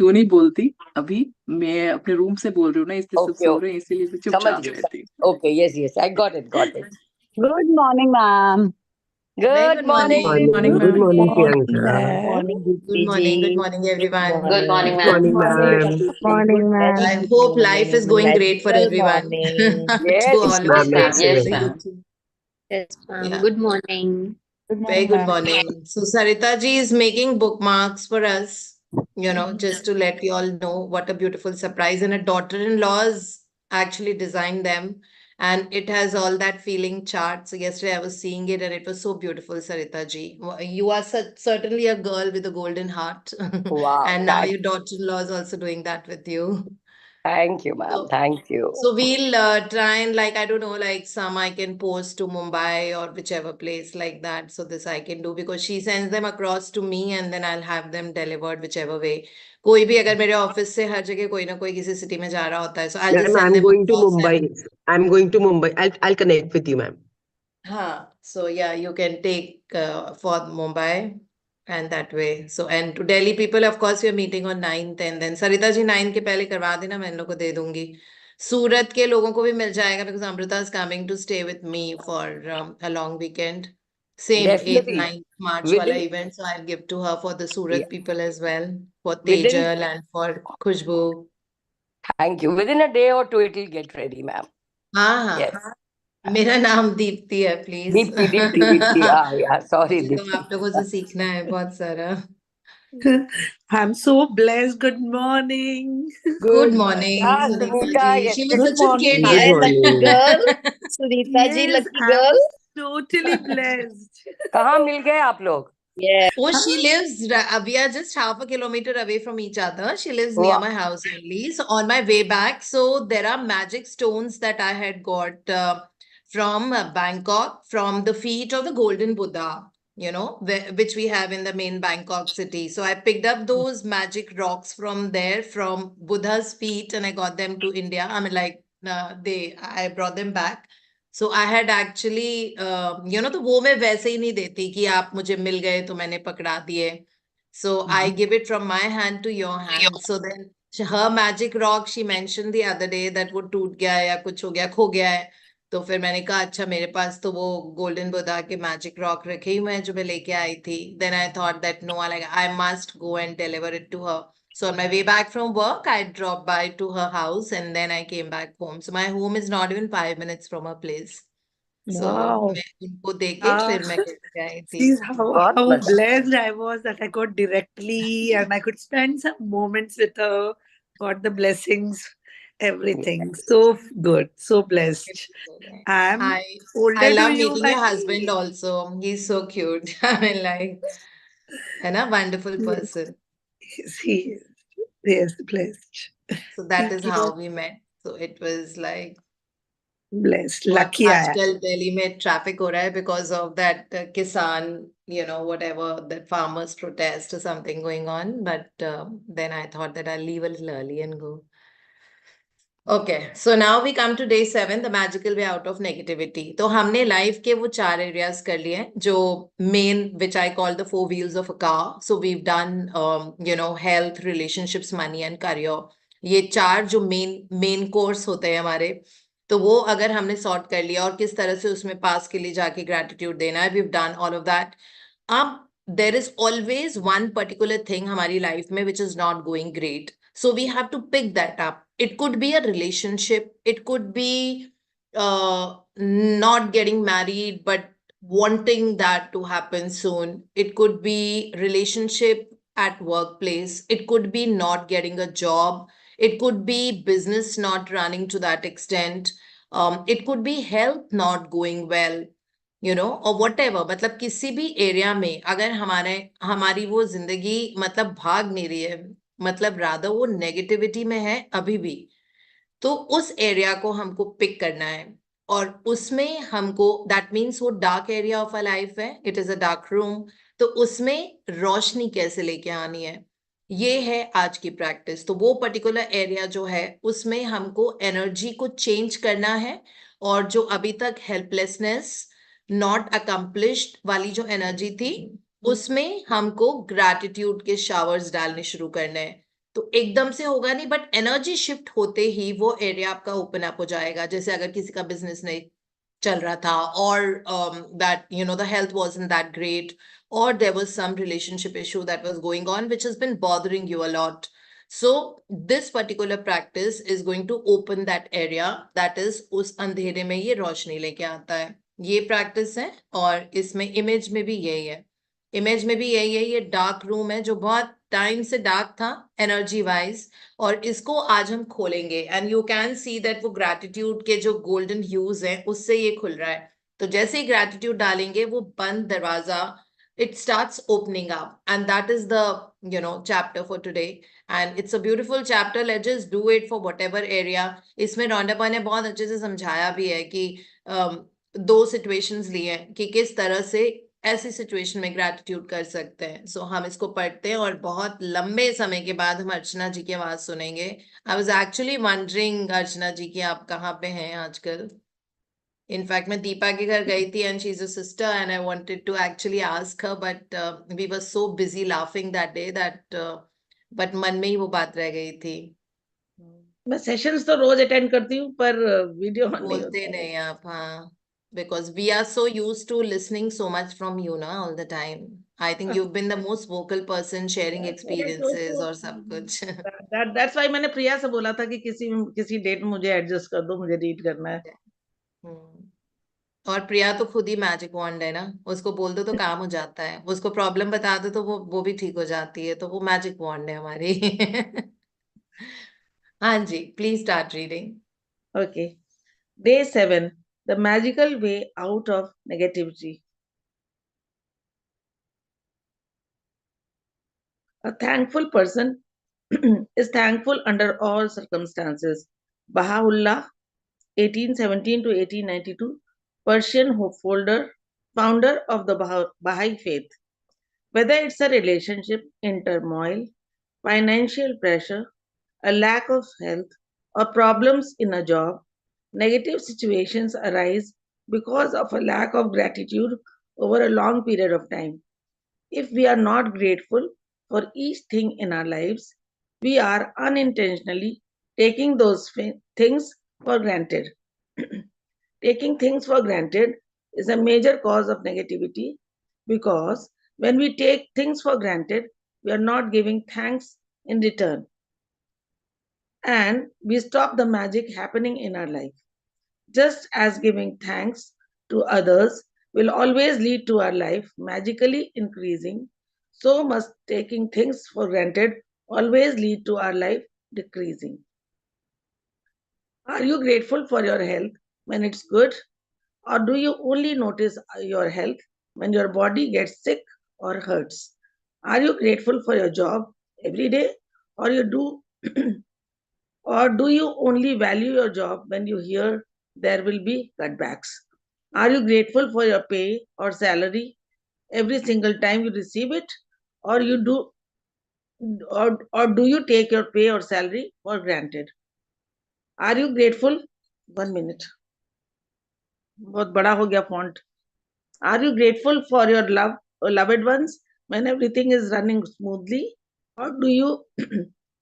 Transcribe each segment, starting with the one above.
क्यों नहीं बोलती? अभी मैं अपने रूम से बोल रही हूँ ना, इसलिए सब Okay, सो okay. रहे हैं, इसीलिए मैं समझ चुपचाप गई, रहती हूँ। Okay, yes, I got it. Good morning, ma'am. Good good morning, morning. Morning, Good ma'am. morning, Good Priyanka. morning, Good morning. Good Deepti morning, ji. everyone. Good morning, Good ma'am. morning, ma'am. Good morning, ma'am. I hope life is going great for Good everyone. morning. Yes, To all Yes, of ma'am. you. Yes, Excellent. ma'am. Yes, ma'am. Yeah. Good morning. Good Very morning, good ma'am. morning. So Sarita ji is making bookmarks for us, just to let you all know what a beautiful surprise. And her daughter-in-laws actually designed them. And it has all that feeling chart. So yesterday I was seeing it and it was so beautiful, Sarita ji. You are certainly a girl with a golden heart. wow. And now your daughter-in-law is also doing that with you. Thank you, ma'am. So, Thank you. so we'll try and I don't know, some I can post to Mumbai or whichever place like that. So this I can do because she sends them across to me and then I'll have them delivered whichever way. कोई भी अगर मेरे office से हर जगह कोई ना कोई किसी सिटी में जा रहा होता है, so I'll just Ma'am, send I'm them going to across Mumbai. and I'm going to Mumbai. I'll connect with you, ma'am. so yeah, you can take for Mumbai and that way. So and to Delhi people, of course, we are meeting on 9th and then Sarita ji 9 के पहले करवा देना, मैं इन लोगों को दे दूंगी. सूरत के लोगों को भी मिल जाएगा because Amrita is coming to stay with me for a long weekend. Same 8th, Definitely. 9th March wala Within, event, so I'll give to her for the yeah, Surat people as well, for within, Tejal and for Khushbu. thank you. Within a day or two, it will get ready, ma'am. हाँ Yes. हाँ, मेरा नाम दीप्ति है please. Deepti. Yeah. Sorry, मुझे तो Deepti. आप लोगों से सीखना है बहुत सारा. I'm so blessed. Good morning. Good morning, Yeah, Sunita Sunita, ji. She was Good such a morning. kid Good Hi, lucky morning. yesterday. girl. Sunita ji, Yes, lucky I girl. was totally blessed. कहाँ मिल गए आप लोग? Yeah. Oh, she lives, we are just half a kilometer away from each other. She lives near my house only. So on my way back, so there are magic stones that I had got from Bangkok, from the feet of the Golden Buddha, which we have in the main Bangkok city. So I picked up those magic rocks from there, from Buddha's feet, and I got them to India. I mean, I brought them back. So I had actually तो वो मैं वैसे ही नहीं देती कि आप मुझे मिल गए तो मैंने पकड़ा दिए. So I give it from my hand to your hand. So then her magic rock she mention the other day that वो टूट गया है या कुछ हो गया, खो गया है. तो फिर मैंने कहा अच्छा मेरे पास तो वो गोल्डन बुद्धा के मैजिक रॉक रखे हुए हैं जो मैं लेके आई थी. Then I thought that no, I must go and deliver it to her. So on my way back from work, I dropped by to her house and then I came back home. So my home is not even 5 minutes from her place. So Wow. मैं उनको देके Ah, फिर मैं करके आई थी. see how बहुत मजा. blessed I was that I got directly and I could spend some moments with her, got the blessings, everything. So good, so blessed. I'm I older to love you meeting by your husband also. He's so cute. I mean and a wonderful person. he is. Yes, blessed. So that is Thank how you. we met. So it was like Blessed. और Lucky I am. आजकल दिल्ली में traffic हो रहा है because of that किसान, whatever, that farmers protest or something going on. But then I thought that I'll leave a little early and go. Okay, so now we come to day 7, the magical way out of negativity. तो हमने life के वो 4 areas कर लिए हैं जो main, which I call the 4 wheels of a car. So we've done health, relationships, money and career. ये 4 जो main course होते हैं हमारे, तो वो अगर हमने सॉर्ट कर लिया और किस तरह से उसमें पास के लिए जाके ग्रेटिट्यूड देना है, we've done all of that. अब there is always one particular thing हमारी लाइफ में which is not going great. So we have to pick that up. It could be a relationship. It could be not getting married, but wanting that to happen soon. It could be relationship at workplace. It could be not getting a job. It could be business not running to that extent. It could be health not going well. और whatever, मतलब किसी भी area में अगर हमारी वो जिंदगी मतलब भाग नहीं रही है, मतलब रादर वो नेगेटिविटी में है अभी भी, तो उस एरिया को हमको पिक करना है. और उसमें हमको, दैट मीन्स वो dark area of a life है, it is a dark room, तो उसमें रोशनी कैसे लेके आनी है, ये है आज की प्रैक्टिस. तो वो पर्टिकुलर एरिया जो है उसमें हमको एनर्जी को चेंज करना है. और जो अभी तक हेल्पलेसनेस, नॉट अकम्प्लिश्ड वाली जो एनर्जी थी, उसमें हमको ग्रैटिट्यूड के शावर्स डालने शुरू करने हैं. तो एकदम से होगा नहीं, बट एनर्जी शिफ्ट होते ही वो एरिया आपका ओपन अप हो जाएगा. जैसे अगर किसी का बिजनेस नहीं चल रहा था, और that the health wasn't that great, or there was some relationship issue that was going on which has been bothering you a lot. So this particular practice is going to open that area, that is उस अंधेरे में ये रोशनी लेके आता है. ये practice है, और इसमें इमेज में भी यही है. इमेज में भी यही है. ये डार्क रूम है जो बहुत टाइम से डार्क था एनर्जी वाइज, और इसको आज हम खोलेंगे. And you can see that वो ग्रैटिट्यूड के जो गोल्डन ह्यूज हैं उससे ये खुल रहा है. तो जैसे ही ग्रैटिट्यूड डालेंगे, वो बंद दरवाजा, it starts opening up, and that is the chapter for today. And it's a beautiful chapter. Let's just do it for whatever area. इसमें रौनपा ने बहुत अच्छे से समझाया भी है कि दो सिचुएशंस लिए हैं कि किस तरह से ऐसी सिचुएशन में ग्रैटिट्यूड कर सकते हैं. सो हम इसको पढ़ते हैं, और बहुत लंबे समय के बाद हम अर्चना जी की आवाज सुनेंगे. आई वॉज एक्चुअली वंडरिंग अर्चना जी की आप कहाँ पे हैं आजकल. इनफैक्ट मैं दीपा के घर गई थी, and she is a sister, and I wanted to actually ask her, but we were so busy laughing that day that but मन में ही वो बात रह गई थी. मैं सेशंस तो रोज अटेंड करती हूँ, पर वीडियो ऑन नहीं बोलते होता है. नहीं आप. हाँ, because we are so used to listening so much from you ना all the time. I think you've been the most vocal person sharing experiences और सब कुछ. That's why मैंने प्रिया से बोला था कि किसी डेट में मुझे एडजस्ट कर दो, मुझे रीड करना है. और प्रिया तो खुद ही मैजिक वॉन्ड है ना. उसको बोल दो तो काम हो जाता है, उसको प्रॉब्लम बता दो तो वो भी ठीक हो जाती है. तो वो मैजिक वॉन्ड है हमारी. हाँ जी, please start reading. Okay. Day 7. The magical way out of negativity. A thankful person is thankful under all circumstances. Baha'u'llah, 1817 to 1892, Persian founder of the Baha'i faith. Whether it's a relationship in turmoil, financial pressure, a lack of health, or problems in a job, negative situations arise because of a lack of gratitude over a long period of time. If we are not grateful for each thing in our lives, we are unintentionally taking those things for granted. Taking things for granted is a major cause of negativity, because when we take things for granted, we are not giving thanks in return, and we stop the magic happening in our life. Just as giving thanks to others will always lead to our life magically increasing, so must taking things for granted always lead to our life decreasing. Are you grateful for your health when it's good? Or do you only notice your health when your body gets sick or hurts? Are you grateful for your job every day? Or or do you only value your job when you hear there will be cutbacks? Are you grateful for your pay or salary every single time you receive it? Or do you take your pay or salary for granted? Are you grateful? 1 minute. बहुत बड़ा हो गया font. Are you grateful for your loved ones when everything is running smoothly? Or do you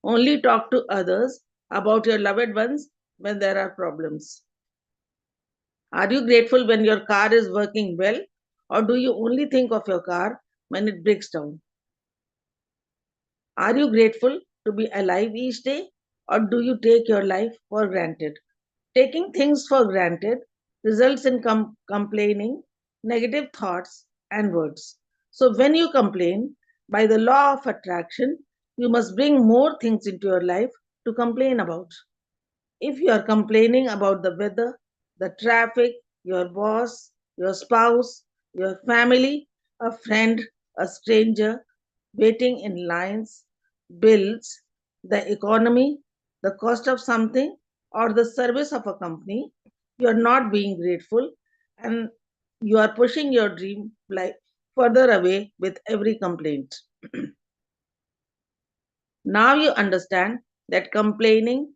only talk to others about your loved ones when there are problems? Are you grateful when your car is working well? Or do you only think of your car when it breaks down? Are you grateful to be alive each day? Or do you take your life for granted? Taking things for granted results in complaining, negative thoughts, and words. So when you complain, by the law of attraction, you must bring more things into your life to complain about. If you are complaining about the weather, the traffic, your boss, your spouse, your family, a friend, a stranger, waiting in lines, bills, the economy, the cost of something, or the service of a company, you are not being grateful, and you are pushing your dream life further away with every complaint. Now you understand that complaining,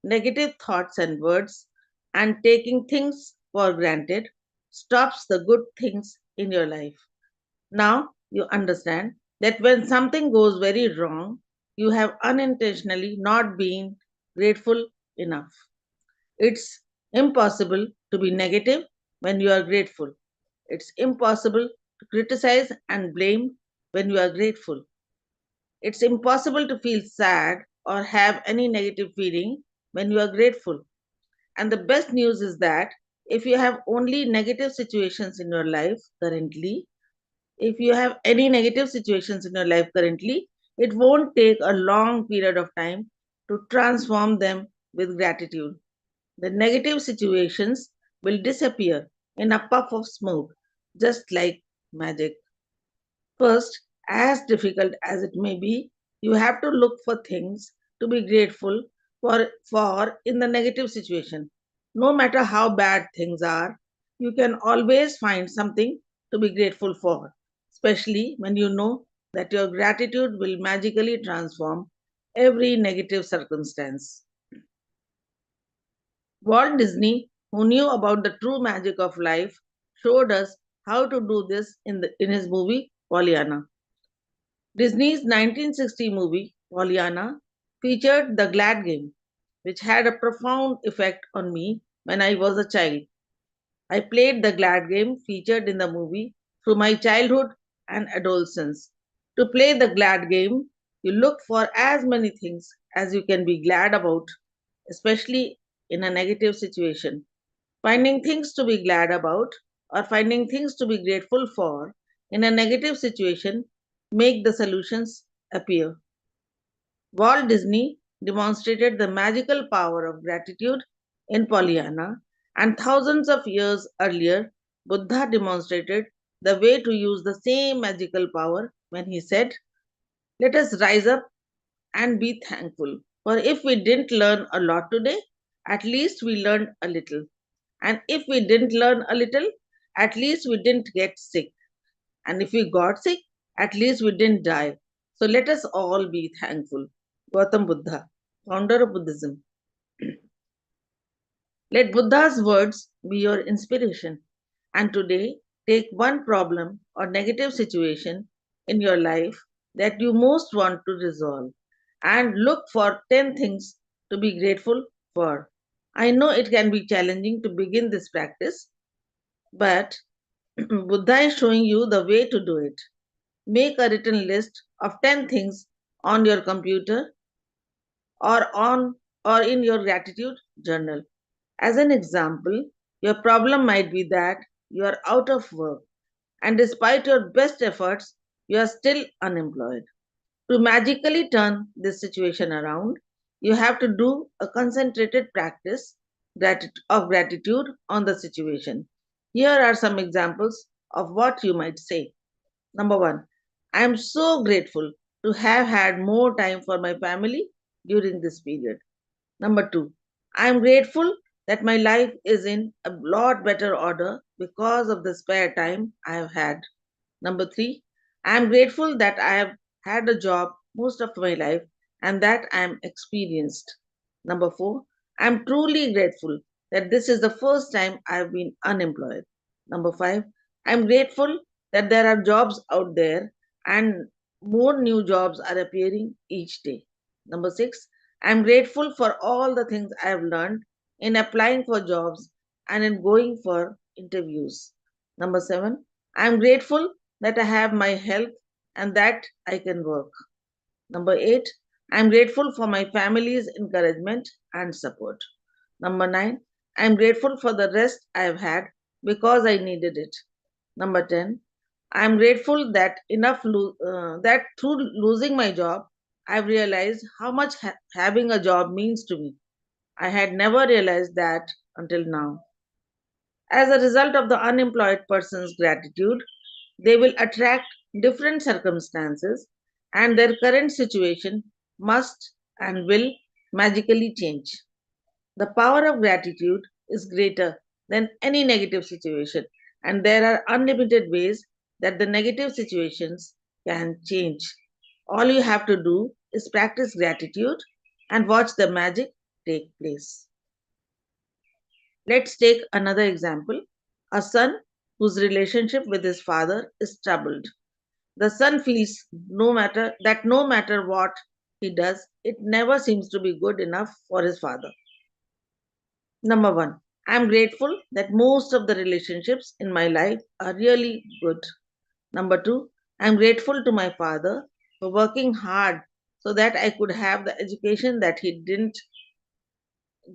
negative thoughts and words, and taking things for granted stops the good things in your life. Now you understand that when something goes very wrong, you have unintentionally not been grateful enough. It's impossible to be negative when you are grateful. It's impossible to criticize and blame when you are grateful. It's impossible to feel sad or have any negative feeling when you are grateful. And the best news is that if you have only negative situations in your life currently, if you have any negative situations in your life currently, it won't take a long period of time to transform them with gratitude. The negative situations will disappear in a puff of smoke, just like magic. First, as difficult as it may be, you have to look for things to be grateful for in the negative situation. No matter how bad things are, you can always find something to be grateful for, especially when you know that your gratitude will magically transform every negative circumstance. Walt Disney, who knew about the true magic of life, showed us how to do this in his movie Pollyanna. Disney's 1960 movie, Pollyanna, featured the Glad Game, which had a profound effect on me when I was a child. I played the Glad Game featured in the movie through my childhood and adolescence. To play the Glad Game, you look for as many things as you can be glad about, especially in a negative situation. Finding things to be glad about or finding things to be grateful for in a negative situation make the solutions appear. Walt Disney demonstrated the magical power of gratitude in Pollyanna, and thousands of years earlier, Buddha demonstrated the way to use the same magical power when he said, "Let us rise up and be thankful. For if we didn't learn a lot today, at least we learned a little. And if we didn't learn a little, at least we didn't get sick. And if we got sick, at least we didn't die. So let us all be thankful." Gautam Buddha, founder of Buddhism. Let Buddha's words be your inspiration. And today, take one problem or negative situation in your life that you most want to resolve and look for 10 things to be grateful for. I know it can be challenging to begin this practice, but Buddha is showing you the way to do it. Make a written list of 10 things on your computer or in your gratitude journal. As an example, your problem might be that you are out of work and despite your best efforts, you are still unemployed. To magically turn this situation around, you have to do a concentrated practice of gratitude on the situation. Here are some examples of what you might say. Number one, I am so grateful to have had more time for my family during this period. Number two, I am grateful that my life is in a lot better order because of the spare time I have had. Number three, I am grateful that I have had a job most of my life and that I am experienced. Number four, I am truly grateful that this is the first time I have been unemployed. Number five, I am grateful that there are jobs out there and more new jobs are appearing each day. Number six, I am grateful for all the things I have learned in applying for jobs and in going for interviews. Number seven, I am grateful that I have my health and that I can work. Number eight, I am grateful for my family's encouragement and support. Number nine, I am grateful for the rest I have had because I needed it. Number 10, I am grateful that that through losing my job, I've realized how much having a job means to me. I had never realized that until now. As a result of the unemployed person's gratitude, they will attract different circumstances and their current situation must and will magically change. The power of gratitude is greater than any negative situation, and there are unlimited ways that the negative situations can change. All you have to do is practice gratitude and watch the magic take place. Let's take another example. A son whose relationship with his father is troubled. The son feels no matter what he does, it never seems to be good enough for his father. Number one, I'm grateful that most of the relationships in my life are really good. Number two, I'm grateful to my father for working hard so that I could have the education that he didn't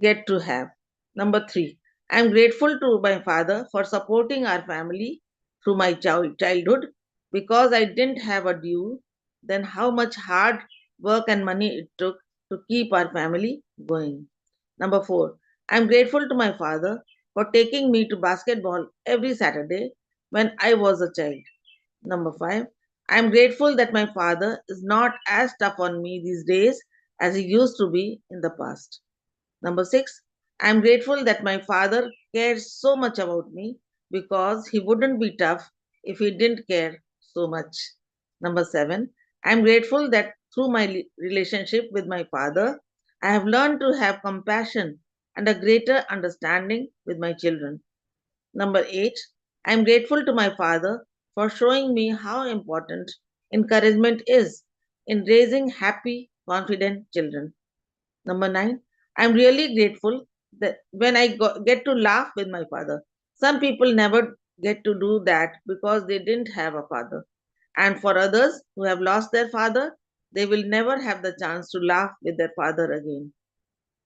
get to have. Number three, I'm grateful to my father for supporting our family through my childhood because I didn't have a due, then how much hard work and money it took to keep our family going. Number four, I'm grateful to my father for taking me to basketball every Saturday when I was a child. Number five, I'm grateful that my father is not as tough on me these days as he used to be in the past. Number six, I'm grateful that my father cares so much about me because he wouldn't be tough if he didn't care so much. Number seven, I'm grateful that through my relationship with my father, I have learned to have compassion and a greater understanding with my children. Number eight, I'm grateful to my father for showing me how important encouragement is in raising happy, confident children. Number nine, I'm really grateful that when I get to laugh with my father. Some people never get to do that because they didn't have a father. And for others who have lost their father, they will never have the chance to laugh with their father again.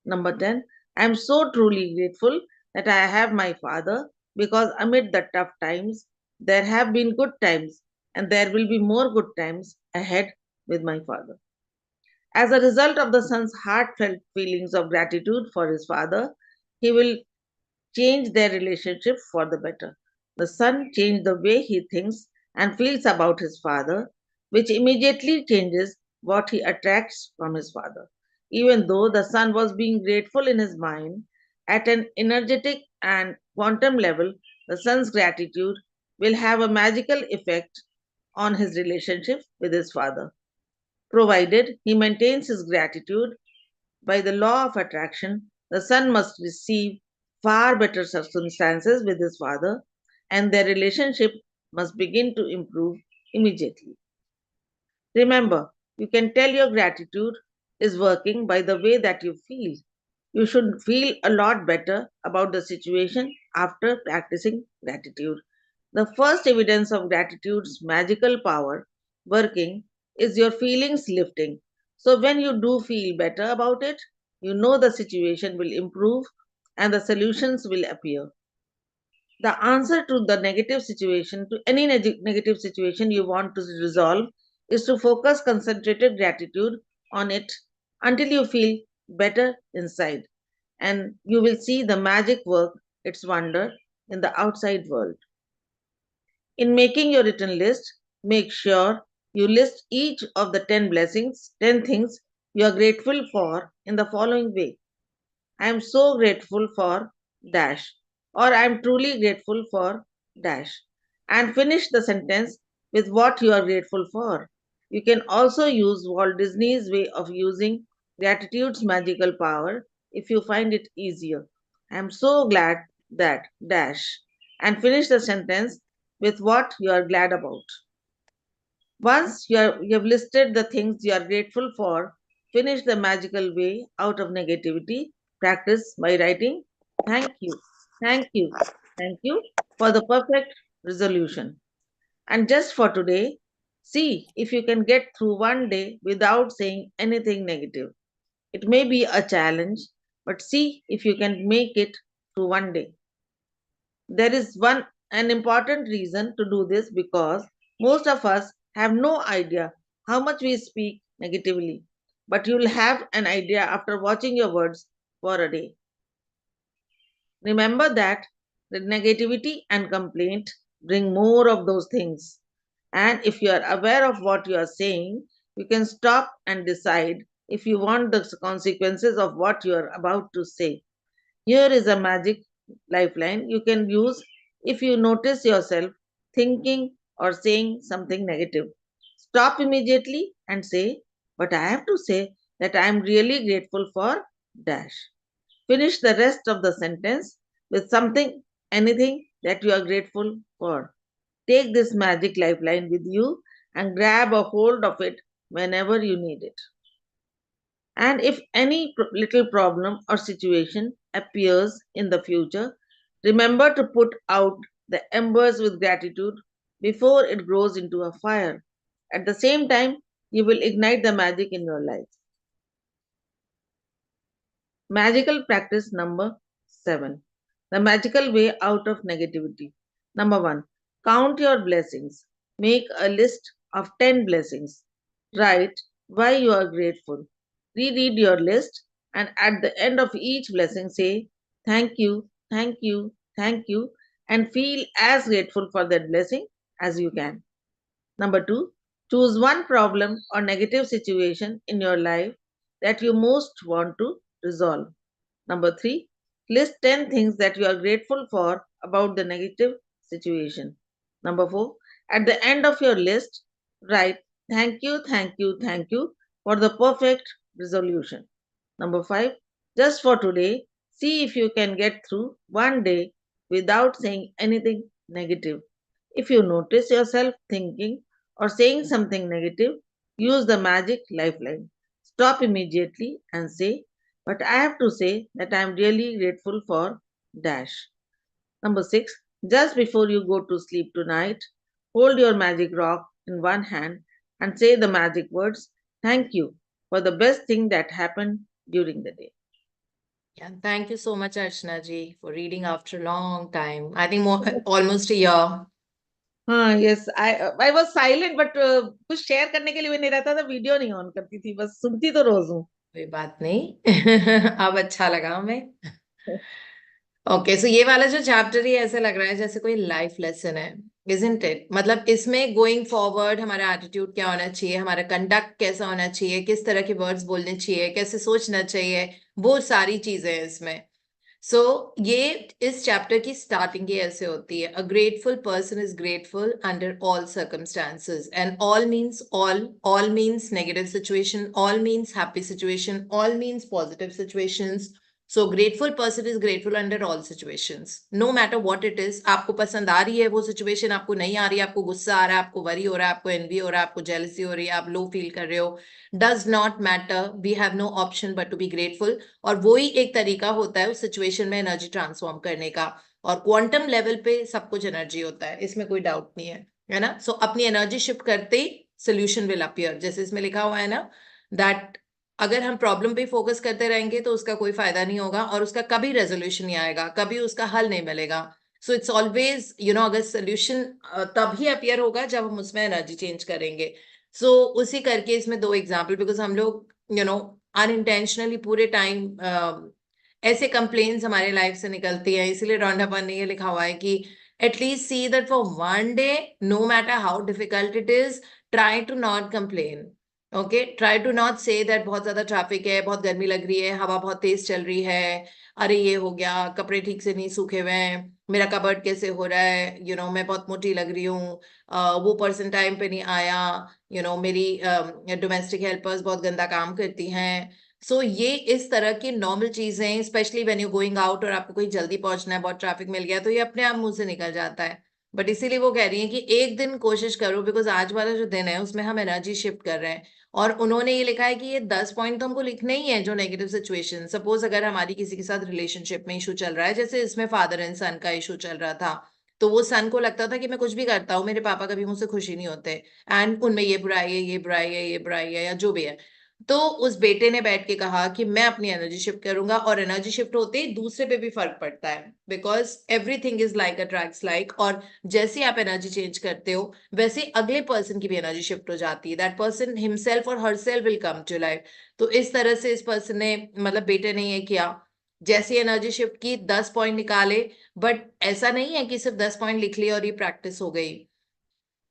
Number 10, I'm so truly grateful that I have my father because amid the tough times, there have been good times and there will be more good times ahead with my father. As a result of the son's heartfelt feelings of gratitude for his father, he will change their relationship for the better. The son changed the way he thinks and feels about his father, which immediately changes what he attracts from his father. Even though the son was being grateful in his mind, at an energetic and quantum level, the son's gratitude will have a magical effect on his relationship with his father. Provided he maintains his gratitude, by the law of attraction, the son must receive far better circumstances with his father, and their relationship must begin to improve immediately. Remember, you can tell your gratitude is working by the way that you feel. You should feel a lot better about the situation after practicing gratitude. The first evidence of gratitude's magical power working is your feelings lifting. So, when you do feel better about it, you know the situation will improve and the solutions will appear. The answer to the negative situation, to any negative situation you want to resolve, is to focus concentrated gratitude on it until you feel better inside. And you will see the magic work its wonder in the outside world. In making your written list, make sure you list each of the 10 blessings, 10 things you are grateful for in the following way. I am so grateful for dash, or I am truly grateful for dash, and finish the sentence with what you are grateful for. You can also use Walt Disney's way of using gratitude's magical power if you find it easier. I am so glad that dash, and finish the sentence with what you are glad about. Once you have listed the things you are grateful for, finish the magical way out of negativity. Practice by writing, thank you, thank you, thank you for the perfect resolution. And just for today, see if you can get through one day without saying anything negative. It may be a challenge, but see if you can make it through one day. There is an important reason to do this because most of us have no idea how much we speak negatively, but you'll have an idea after watching your words for a day. Remember that the negativity and complaint bring more of those things. And if you are aware of what you are saying, you can stop and decide if you want the consequences of what you are about to say. Here is a magic lifeline you can use if you notice yourself thinking or saying something negative. Stop immediately and say, but I have to say that I am really grateful for dash. Finish the rest of the sentence with something, anything that you are grateful for. Take this magic lifeline with you and grab a hold of it whenever you need it. And if any little problem or situation appears in the future, remember to put out the embers with gratitude before it grows into a fire. At the same time, you will ignite the magic in your life. Magical practice number 7. The magical way out of negativity. Number 1. Count your blessings. Make a list of 10 blessings. Write why you are grateful. Reread your list and at the end of each blessing say thank you, thank you, thank you, and feel as grateful for that blessing as you can. Number 2. Choose one problem or negative situation in your life that you most want to resolve. Number 3, list 10 things that you are grateful for about the negative situation. Number 4, at the end of your list, write thank you, thank you, thank you for the perfect resolution. Number 5, just for today, see if you can get through one day without saying anything negative. If you notice yourself thinking or saying something negative, use the magic lifeline. Stop immediately and say, but I have to say that I am really grateful for dash. Number 6, just before you go to sleep tonight, hold your magic rock in one hand and say the magic words, thank you for the best thing that happened during the day. Yeah, thank you so much, Archana ji, for reading after a long time. I think more, almost a year. Yes, I was silent, but कुछ share करने के लिए भी नहीं रहता था, video नहीं on करती थी, बस सुनती तो रोज हूँ. कोई बात नहीं. अब अच्छा लगा हमें. ओके, सो ये वाला जो चैप्टर ही ऐसा लग रहा है जैसे कोई लाइफ लेसन है, isn't it? मतलब इसमें गोइंग फॉरवर्ड हमारा एटीट्यूड क्या होना चाहिए, हमारा कंडक्ट कैसा होना चाहिए, किस तरह के वर्ड्स बोलने चाहिए, कैसे सोचना चाहिए, वो सारी चीजें हैं इसमें. सो ये इस चैप्टर की स्टार्टिंग ही ऐसे होती है. अ grateful person is grateful under all circumstances, and all means negative situation, all means happy situation, all means positive situations. So grateful person is grateful under all situations, no matter what it is. आपको पसंद आ रही है वो situation, आपको नहीं आ रही है, आपको गुस्सा आ रहा है, आपको वरी हो रहा है, आपको एनवी हो रहा है, आपको जेलसी हो रही है, आप लो फील कर रहे हो, does not matter. We have no option but to be grateful. और वो ही एक तरीका होता है उस सिचुएशन में एनर्जी ट्रांसफॉर्म करने का. और क्वांटम लेवल पे सब कुछ एनर्जी होता है, इसमें कोई डाउट नहीं है ना. सो अपनी एनर्जी शिफ्ट करते ही सोल्यूशन विल अपीयर. जैसे इसमें लिखा हुआ है ना, दैट अगर हम प्रॉब्लम पे फोकस करते रहेंगे तो उसका कोई फायदा नहीं होगा और उसका कभी रेजोल्यूशन नहीं आएगा, कभी उसका हल नहीं मिलेगा. सो इट्स ऑलवेज अगर सोल्यूशन तभी अपीयर होगा जब हम उसमें एनर्जी चेंज करेंगे. सो उसी करके इसमें 2 एग्जाम्पल, बिकॉज हम लोग अनइंटेंशनली पूरे टाइम ऐसे कंप्लेन्स हमारे लाइफ से निकलती है. इसीलिए रॉन्डापन ने ये लिखा हुआ है कि at least see that for one day, no matter how difficult it is, try to not complain. Okay, try to not say that बहुत ज्यादा ट्रैफिक है, बहुत गर्मी लग रही है, हवा बहुत तेज चल रही है, अरे ये हो गया, कपड़े ठीक से नहीं सूखे हुए हैं, मेरा कबर्ड कैसे हो रहा है, मैं बहुत मोटी लग रही हूँ, वो पर्सन टाइम पे नहीं आया, मेरी डोमेस्टिक हेल्पर्स बहुत गंदा काम करती हैं. सो ये इस तरह की नॉर्मल चीजें, specially when you going out और आपको कहीं जल्दी पहुंचना है, बहुत ट्रैफिक मिल गया, तो ये अपने आप मुंह से निकल जाता है. बट इसीलिए वो कह रही है कि एक दिन कोशिश करो, बिकॉज आज वाला जो दिन है उसमें हम एनर्जी शिफ्ट कर रहे हैं. और उन्होंने ये लिखा है कि ये 10 पॉइंट तो हमको लिखने ही है जो नेगेटिव सिचुएशन. सपोज अगर हमारी किसी के साथ रिलेशनशिप में इशू चल रहा है, जैसे इसमें फादर एंड सन का इशू चल रहा था, तो वो सन को लगता था कि मैं कुछ भी करता हूँ मेरे पापा कभी मुझसे खुशी नहीं होते, एंड उनमें ये बुराई है, ये बुराई है, ये बुराई है, या जो भी है. तो उस बेटे ने बैठ के कहा कि मैं अपनी एनर्जी शिफ्ट करूंगा, और एनर्जी शिफ्ट होते ही दूसरे पे भी फर्क पड़ता है, because everything is like attracts like. और जैसे आप एनर्जी चेंज करते हो वैसे अगले पर्सन की भी एनर्जी शिफ्ट हो जाती है. दैट पर्सन हिमसेल्फ और herself will come to life. तो इस तरह से इस पर्सन ने, मतलब बेटे ने ये किया, जैसी एनर्जी शिफ्ट की 10 पॉइंट निकाले. बट ऐसा नहीं है कि सिर्फ 10 पॉइंट लिख लिए और ये प्रैक्टिस हो गई.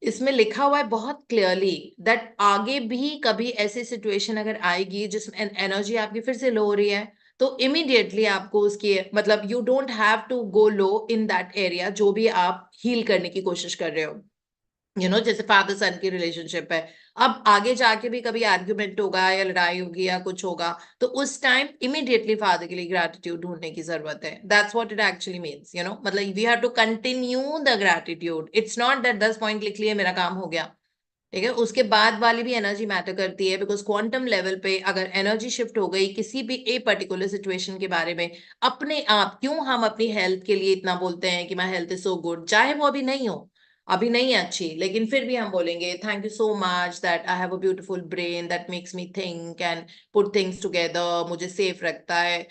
इसमें लिखा हुआ है बहुत क्लियरली दैट आगे भी कभी ऐसी सिचुएशन अगर आएगी जिसमें एनर्जी आपकी फिर से लो हो रही है, तो इमीडिएटली आपको उसकी, मतलब you don't have to go low in that area जो भी आप हील करने की कोशिश कर रहे हो. जैसे फादर सन की रिलेशनशिप है, अब आगे जाके भी कभी आर्ग्यूमेंट होगा या लड़ाई होगी या कुछ होगा, तो उस टाइम इमीडिएटली फादर के लिए ग्रैटिट्यूड ढूंढने की जरूरत है. That's what it actually means. मतलब we have to continue the gratitude. It's not that 10 point लिख लिए मेरा काम हो गया. ठीक है, उसके बाद वाली भी एनर्जी मैटर करती है, बिकॉज क्वांटम लेवल पे अगर एनर्जी शिफ्ट हो गई किसी भी ए पर्टिकुलर सिचुएशन के बारे में, अपने आप क्यों हम अपनी हेल्थ के लिए इतना बोलते हैं कि my health is so good, चाहे वो अभी नहीं हो, अभी नहीं है अच्छी, लेकिन फिर भी हम बोलेंगे thank you so much that I have a beautiful brain that makes me think and put things together, मुझे सेफ रखता है,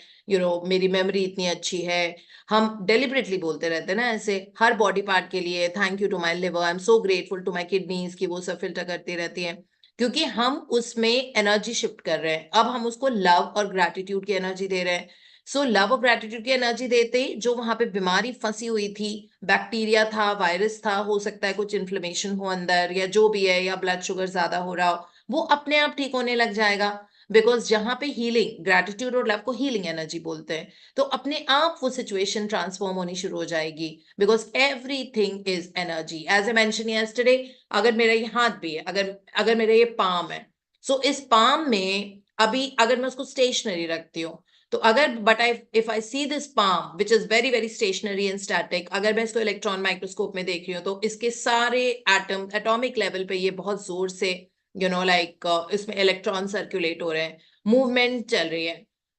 मेरी मेमोरी इतनी अच्छी है। हम डेलिबरेटली बोलते रहते हैं ना ऐसे हर बॉडी पार्ट के लिए, thank you to my liver, I am so grateful to my kidneys की वो सब फिल्टर करती रहती हैं, क्योंकि हम उसमें एनर्जी शिफ्ट कर रहे हैं। अब हम उसको लव और ग्रैटिट्यूड की एनर्जी दे रहे हैं। सो लव और ग्रैटिट्यूड की एनर्जी देते ही जो वहां पे बीमारी फंसी हुई थी, बैक्टीरिया था, वायरस था, हो सकता है कुछ इन्फ्लेमेशन हो अंदर या जो भी है, या ब्लड शुगर ज्यादा हो रहा हो, वो अपने आप ठीक होने लग जाएगा। बिकॉज जहां पे हीलिंग, ग्रैटिट्यूड और लव को हीलिंग एनर्जी बोलते हैं, तो अपने आप वो सिचुएशन ट्रांसफॉर्म होनी शुरू हो जाएगी, because everything is energy. As I mention yesterday, अगर मेरा ये हाथ भी है, अगर अगर मेरा ये पाम है, सो इस पाम में अभी अगर मैं उसको स्टेशनरी रखती हूँ, तो अगर but I if I see this palm which is very very stationary and static, अगर मैं इसको इलेक्ट्रॉन माइक्रोस्कोप में देख रही हूँ, तो इसके सारे एटम एटॉमिक लेवल पे ये बहुत जोर से इसमें इलेक्ट्रॉन सर्कुलेट हो रहे हैं, मूवमेंट चल रही है,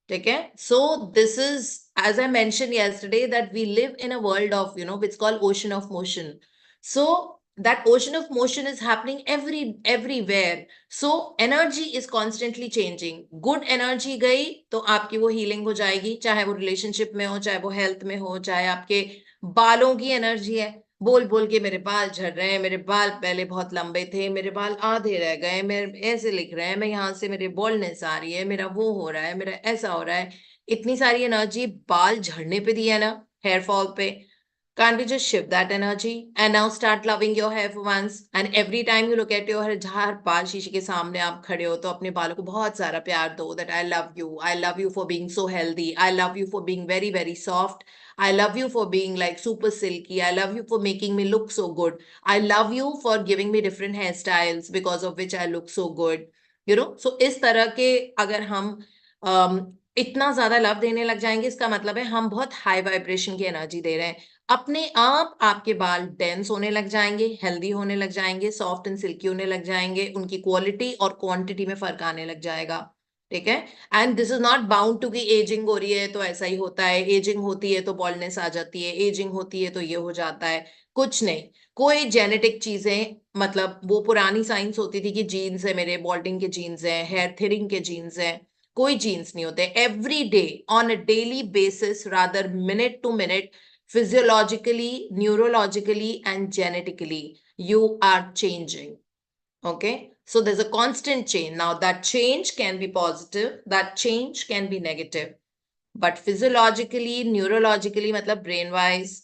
ठीक है। So this is, as I mention yesterday, that we live in a world of, it's called ocean of motion. So that ocean of motion is happening everywhere. So energy is constantly changing. Good energy गई तो आपकी वो healing हो जाएगी, चाहे वो relationship में हो, चाहे वो health में हो, चाहे आपके बालों की एनर्जी है, बोल बोल के मेरे बाल झड़ रहे हैं, मेरे बाल पहले बहुत लंबे थे, मेरे बाल आधे रह गए, मेरे ऐसे लिख रहे हैं, मैं यहाँ से मेरे बॉल्डनेस आ रही है, मेरा वो हो रहा है, मेरा ऐसा हो रहा है, इतनी सारी एनर्जी बाल झड़ने पे दी है ना, हेयर फॉल पे। Can't we just shift that energy and now start loving your hair for once? And every time you look at your hair, हर बार शीशे के सामने आप खड़े हो तो अपने बालों को बहुत सारा प्यार दो, that I love you for being so healthy, I love you for being very very soft, I love you for being like super silky, I love you for making me look so good, I love you for giving me different hairstyles because of which I look so good, so इस तरह के अगर हम इतना ज्यादा love देने लग जाएंगे, इसका मतलब है हम बहुत हाई वाइब्रेशन की एनर्जी दे रहे हैं। अपने आप आपके बाल डेंस होने लग जाएंगे, हेल्दी होने लग जाएंगे, सॉफ्ट एंड सिल्की होने लग जाएंगे, उनकी क्वालिटी और क्वांटिटी में फर्क आने लग जाएगा, ठीक है। And this is not bound to कि एजिंग हो रही है तो ऐसा ही होता है, एजिंग होती है तो बॉल्डनेस आ जाती है, एजिंग होती है तो ये हो जाता है, कुछ नहीं। कोई जेनेटिक चीजें, मतलब वो पुरानी साइंस होती थी कि जीन्स है मेरे, बॉल्डिंग के जीन्स हैं, हेयर थिनिंग के जीन्स हैं, कोई जीन्स नहीं होते। Every day on a daily basis, rather minute to minute, physiologically, neurologically, and genetically, you are changing. Okay, so there's a constant change. Now that change can be positive, that change can be negative, but physiologically, neurologically, matlab brain wise,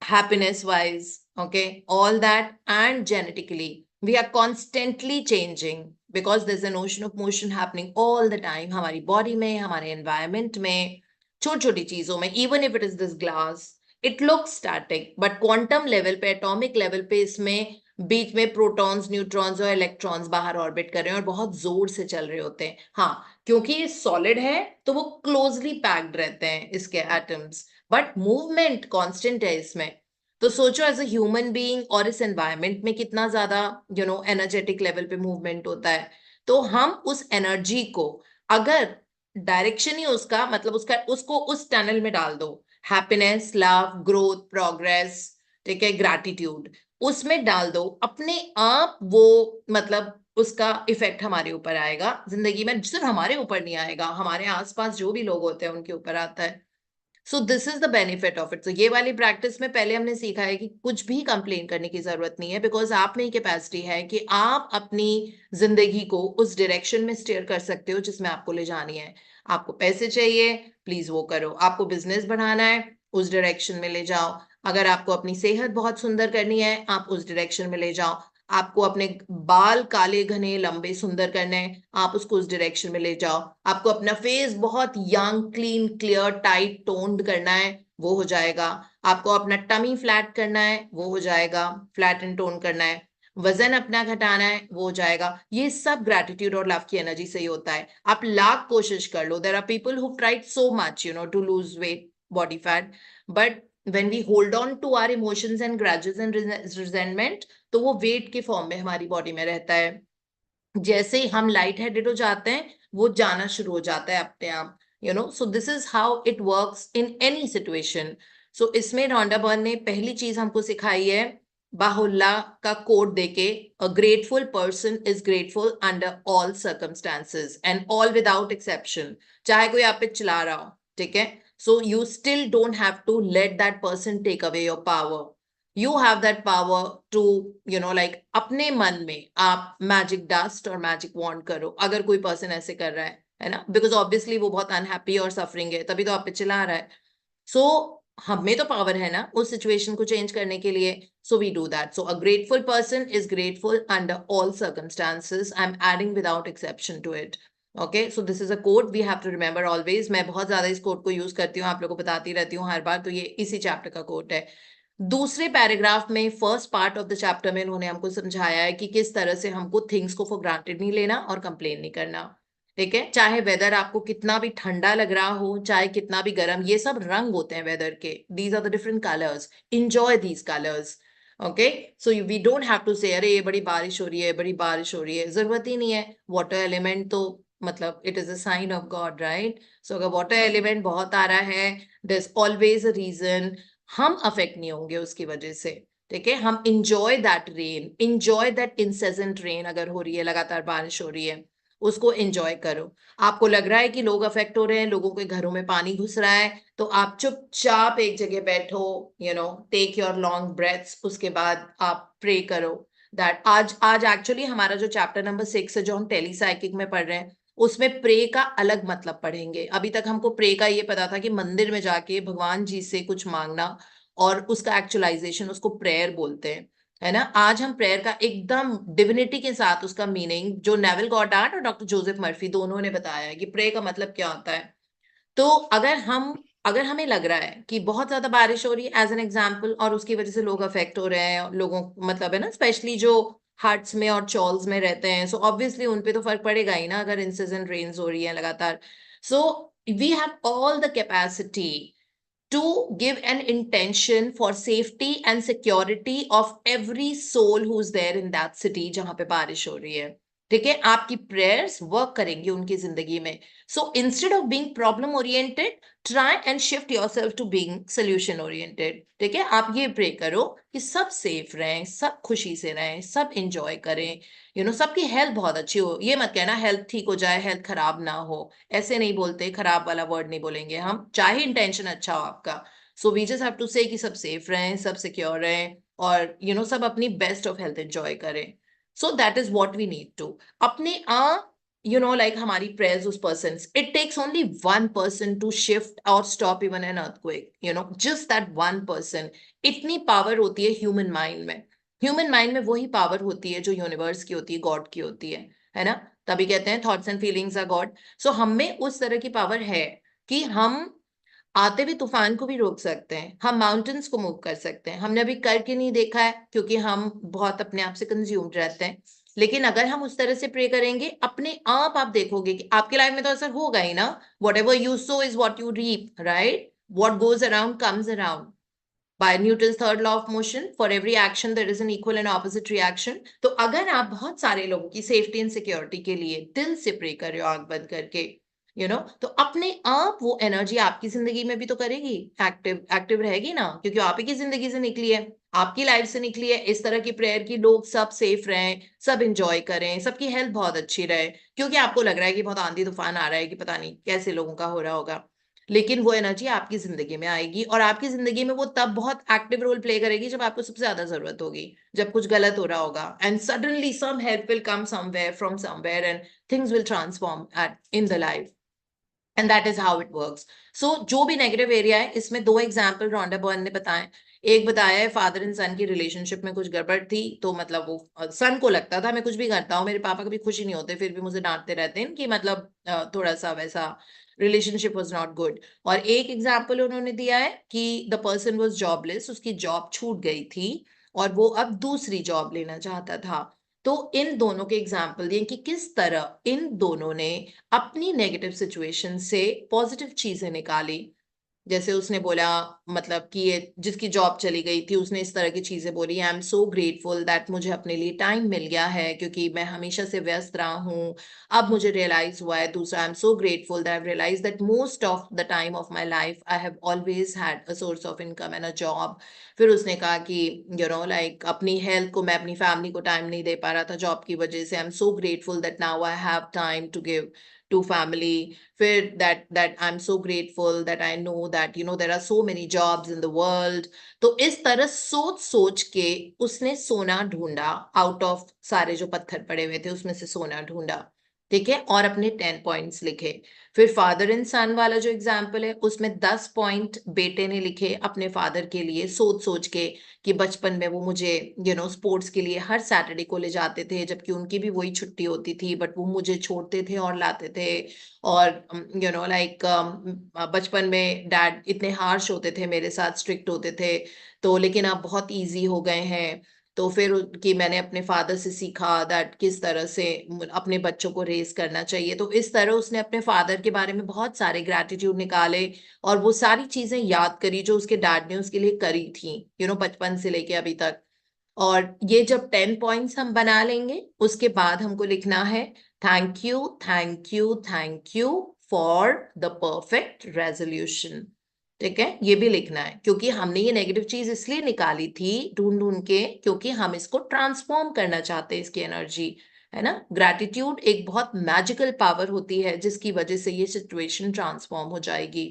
happiness wise, okay, all that, and genetically, we are constantly changing because there's an ocean of motion happening all the time, हमारी body में, हमारे environment में, छोटी छोटी चीजों में, even if it is this glass, it looks static, but quantum level पे, atomic level पे, इसमें बीच में प्रोटॉन्स, न्यूट्रॉन्स और इलेक्ट्रॉन्स बाहर ऑर्बिट कर रहे हैं और बहुत जोर से चल रहे होते हैं। हाँ, क्योंकि ये सॉलिड है तो वो क्लोजली पैक्ड रहते हैं इसके एटम्स, बट मूवमेंट कांस्टेंट है इसमें। तो सोचो एज अ ह्यूमन बीइंग और इस एनवायरनमेंट में कितना ज्यादा एनर्जेटिक लेवल पे मूवमेंट होता है। तो हम उस एनर्जी को, अगर डायरेक्शन ही उसका मतलब उसको उस टनल में डाल दो, हैप्पीनेस, लव, ग्रोथ, प्रोग्रेस, ठीक है, ग्रैटिट्यूड, उसमें डाल दो, अपने आप वो मतलब उसका इफेक्ट हमारे ऊपर आएगा जिंदगी में। सिर्फ हमारे ऊपर नहीं आएगा, हमारे आसपास जो भी लोग होते हैं उनके ऊपर आता है। So this is the benefit of it. So ये वाली प्रैक्टिस में पहले हमने सीखा है कि कुछ भी कंप्लेन करने की जरूरत नहीं है, बिकॉज आप में ही कैपेसिटी है कि आप अपनी जिंदगी को उस डायरेक्शन में स्टीयर कर सकते हो जिसमें आपको ले जानी है। आपको पैसे चाहिए, प्लीज वो करो। आपको बिजनेस बढ़ाना है, उस डायरेक्शन में ले जाओ। अगर आपको अपनी सेहत बहुत सुंदर करनी है, आप उस डायरेक्शन में ले जाओ। आपको अपने बाल काले घने लंबे सुंदर करने हैं, आप उसको उस डायरेक्शन में ले जाओ। आपको अपना फेस बहुत young, clean, clear, tight, toned करना है, वो हो जाएगा। आपको अपना टमी फ्लैट करना है, वो हो जाएगा, फ्लैट एंड टोन करना है। वजन अपना घटाना है, वो हो जाएगा। ये सब ग्रैटिट्यूड और लव की एनर्जी से ही होता है। आप लाख कोशिश कर लो, there are people who tried so much to lose weight, body fat, but when we hold on to our emotions and grudges and resentment, तो वो weight के form में हमारी body में रहता है. जैसे ही हम लाइट हेडेड हो जाते हैं वो जाना शुरू हो जाता है अपने आप, so this is how it works in any situation. So इसमें रॉन्डा बर्न ने पहली चीज हमको सिखाई है बाहुल्ला का कोड देके, a grateful person is grateful under all circumstances and all without exception. चाहे कोई आप पे चिल्ला रहा हो, ठीक है, so you still don't have to let that person take away your power. You have that power to, like अपने मन में आप magic dust और magic wand करो. अगर कोई person ऐसे कर रहा है ना, because obviously वो बहुत unhappy और suffering है, तभी तो आप पे चिल्ला रहा है. So हमें तो power है ना उस situation को change करने के लिए. So we do that. So a grateful person is grateful under all circumstances. I'm adding without exception to it. Okay, so this is a quote we have to remember always. मैं बहुत ज्यादा इस quote को use करती हूँ, आप लोगों को बताती रहती हूँ हर बार, तो ये इसी chapter का quote है. दूसरे पैराग्राफ में first part of the chapter में उन्होंने हमको समझाया है कि किस तरह से हमको थिंग्स को फॉर ग्रांटेड नहीं लेना और कंप्लेन नहीं करना. ठीक है, चाहे वेदर आपको कितना भी ठंडा लग रहा हो, चाहे कितना भी गर्म, ये सब रंग होते हैं वेदर के. These are the different colours. Enjoy these colours. Okay, so we don't have to say अरे ये बड़ी बारिश हो रही है, बड़ी बारिश हो रही है. जरूरत ही नहीं है. वाटर एलिमेंट तो मतलब it is a sign of God, right? So अगर वाटर एलिमेंट बहुत आ रहा है, there is always a reason. हम अफेक्ट नहीं होंगे उसकी वजह से. ठीक है, हम enjoy that rain, enjoy that incessant rain. अगर हो रही है, लगातार बारिश हो रही है, उसको एंजॉय करो. आपको लग रहा है कि लोग अफेक्ट हो रहे हैं, लोगों के घरों में पानी घुस रहा है, तो आप चुपचाप एक जगह बैठो, टेक योर लॉन्ग ब्रेथ्स. उसके बाद आप प्रे करो दैट आज एक्चुअली हमारा जो चैप्टर नंबर 6 है, जो हम टेलीसाइकिक में पढ़ रहे हैं, उसमें प्रे का अलग मतलब पढ़ेंगे. अभी तक हमको प्रे का ये पता था कि मंदिर में जाके भगवान जी से कुछ मांगना और उसका एक्चुअलाइजेशन, उसको प्रेयर बोलते हैं, है ना. आज हम प्रेयर का एकदम डिविनिटी के साथ उसका मीनिंग, जो नेविल गॉडार्ड और डॉक्टर जोसेफ मर्फी दोनों ने बताया है कि प्रे का मतलब क्या होता है. तो अगर हमें लग रहा है कि बहुत ज्यादा बारिश हो रही है एज एन एग्जाम्पल, और उसकी वजह से लोग अफेक्ट हो रहे हैं, लोगों मतलब है ना, स्पेशली जो हट्स में और चॉल्स में रहते हैं, सो ऑब्वियसली उन पे तो फर्क पड़ेगा ही ना अगर इंसेसेंट रेन्स हो रही है लगातार. So we have all the capacity to give an intention for safety and security of every soul who's there in that city जहां पे बारिश हो रही है. ठीक है, आपकी प्रेयर्स वर्क करेंगी उनकी जिंदगी में. So instead of being problem oriented, try and shift yourself to being solution oriented. ठीक है, आप ये प्रे करो कि सब सेफ रहें, सब खुशी से रहें, सब एंजॉय करें, सबकी हेल्थ बहुत अच्छी हो. ये मत कहना हेल्थ ठीक हो जाए, हेल्थ खराब ना हो. ऐसे नहीं बोलते, खराब वाला वर्ड नहीं बोलेंगे हम, चाहे इंटेंशन अच्छा हो आपका. So we just have to say कि सब सेफ रहें, सब सिक्योर रहें, और सब अपनी बेस्ट ऑफ हेल्थ एंजॉय करें. So that is what we need to. अपने आप like हमारी prayers उस persons, it takes only one person to shift or stop even an earthquake, just that one person. इतनी power होती है human mind में. Human mind में वही पावर होती है जो यूनिवर्स की होती है, गॉड की होती है ना. तभी कहते हैं thoughts and feelings are God. So हम में उस तरह की पावर है कि हम आते हुए तूफान को भी रोक सकते हैं, हम माउंटेन्स को मूव कर सकते हैं. हमने अभी करके नहीं देखा है क्योंकि हम बहुत अपने आप से कंज्यूम्ड रहते हैं, लेकिन अगर हम उस तरह से प्रे करेंगे, अपने आप देखोगे कि आपके लाइफ में तो असर होगा ही ना. Whatever you sow is what you reap, right? What goes around comes around. By Newton's third law of motion, for every action there is an equal and opposite reaction. तो अगर आप बहुत सारे लोगों की सेफ्टी एंड सिक्योरिटी के लिए दिल से प्रे कर रहे हो आंख बंद करके, तो अपने आप वो एनर्जी आपकी जिंदगी में भी तो करेगी, एक्टिव रहेगी ना, क्योंकि आप ही की जिंदगी से निकली है, आपकी लाइफ से निकली है. इस तरह की प्रेयर की लोग सब सेफ रहें, सब इंजॉय करें, सबकी हेल्थ बहुत अच्छी रहे, क्योंकि आपको लग रहा है कि बहुत आंधी तूफान आ रहा है कि पता नहीं कैसे लोगों का हो रहा होगा, लेकिन वो एनर्जी आपकी जिंदगी में आएगी, और आपकी जिंदगी में वो तब बहुत एक्टिव रोल प्ले करेगी जब आपको सबसे ज्यादा जरूरत होगी, जब कुछ गलत हो रहा होगा. And suddenly some help will come somewhere from somewhere and things will transform in the life. And that is how it works. So जो भी नेगेटिव एरिया है, इसमें 2 एग्जाम्पल रॉन्डा बर्न ने बताए. एक बताया है फादर एंड सन की रिलेशनशिप में कुछ गड़बड़ थी, तो मतलब वो सन को लगता था मैं कुछ भी करता हूँ, मेरे पापा कभी खुशी नहीं होते, फिर भी मुझे डांटते रहते हैं कि मतलब थोड़ा सा वैसा रिलेशनशिप वॉज नॉट गुड. और एक एग्जाम्पल उन्होंने दिया है कि द पर्सन वॉज जॉबलेस, उसकी जॉब छूट गई थी और वो अब दूसरी जॉब लेना चाहता था. तो इन दोनों के एग्जाम्पल दिए कि किस तरह इन दोनों ने अपनी नेगेटिव सिचुएशन से पॉजिटिव चीजें निकाली. जैसे उसने बोला मतलब कि ये जिसकी जॉब चली गई थी उसने इस तरह की चीजें बोली, आई एम सो ग्रेटफुल दैट मुझे अपने लिए टाइम मिल गया है क्योंकि मैं हमेशा से व्यस्त रहा हूँ, अब मुझे रियलाइज हुआ है। दूसरा, I am so grateful that I realise that most of the time of my life I have always had a source of income and a job. फिर उसने कहा कि लाइक अपनी हेल्थ को, मैं अपनी फैमिली को टाइम नहीं दे पा रहा था जॉब की वजह से, I am so grateful that now I have time to give to family. Feel that I'm so grateful that I know that there are so many jobs in the world. तो इस तरह सोच सोच के उसने सोना ढूंढा, आउट ऑफ सारे जो पत्थर पड़े हुए थे उसमें से सोना ढूंढा, ठीक है, और अपने 10 पॉइंट्स लिखे। फिर फादर एंड सन वाला जो एग्जाम्पल है उसमें 10 पॉइंट बेटे ने लिखे अपने फादर के लिए, सोच सोच के कि बचपन में वो मुझे स्पोर्ट्स के लिए हर सैटरडे को ले जाते थे जबकि उनकी भी वही छुट्टी होती थी, बट वो मुझे छोड़ते थे और लाते थे। और लाइक बचपन में डैड इतने हार्श होते थे मेरे साथ, स्ट्रिक्ट होते थे, तो लेकिन अब बहुत इजी हो गए हैं। तो फिर कि मैंने अपने फादर से सीखा दैट किस तरह से अपने बच्चों को रेस करना चाहिए। तो इस तरह उसने अपने फादर के बारे में बहुत सारे ग्रैटिट्यूड निकाले और वो सारी चीजें याद करी जो उसके डैड ने उसके लिए करी थी बचपन से लेके अभी तक। और ये जब 10 पॉइंट्स हम बना लेंगे उसके बाद हमको लिखना है thank you thank you thank you for the perfect resolution. ठीक है, ये भी लिखना है क्योंकि हमने ये नेगेटिव चीज इसलिए निकाली थी ढूंढ ढूंढ के क्योंकि हम इसको ट्रांसफॉर्म करना चाहते हैं, इसकी एनर्जी है ना। ग्रैटिट्यूड एक बहुत मैजिकल पावर होती है जिसकी वजह से ये सिचुएशन ट्रांसफॉर्म हो जाएगी।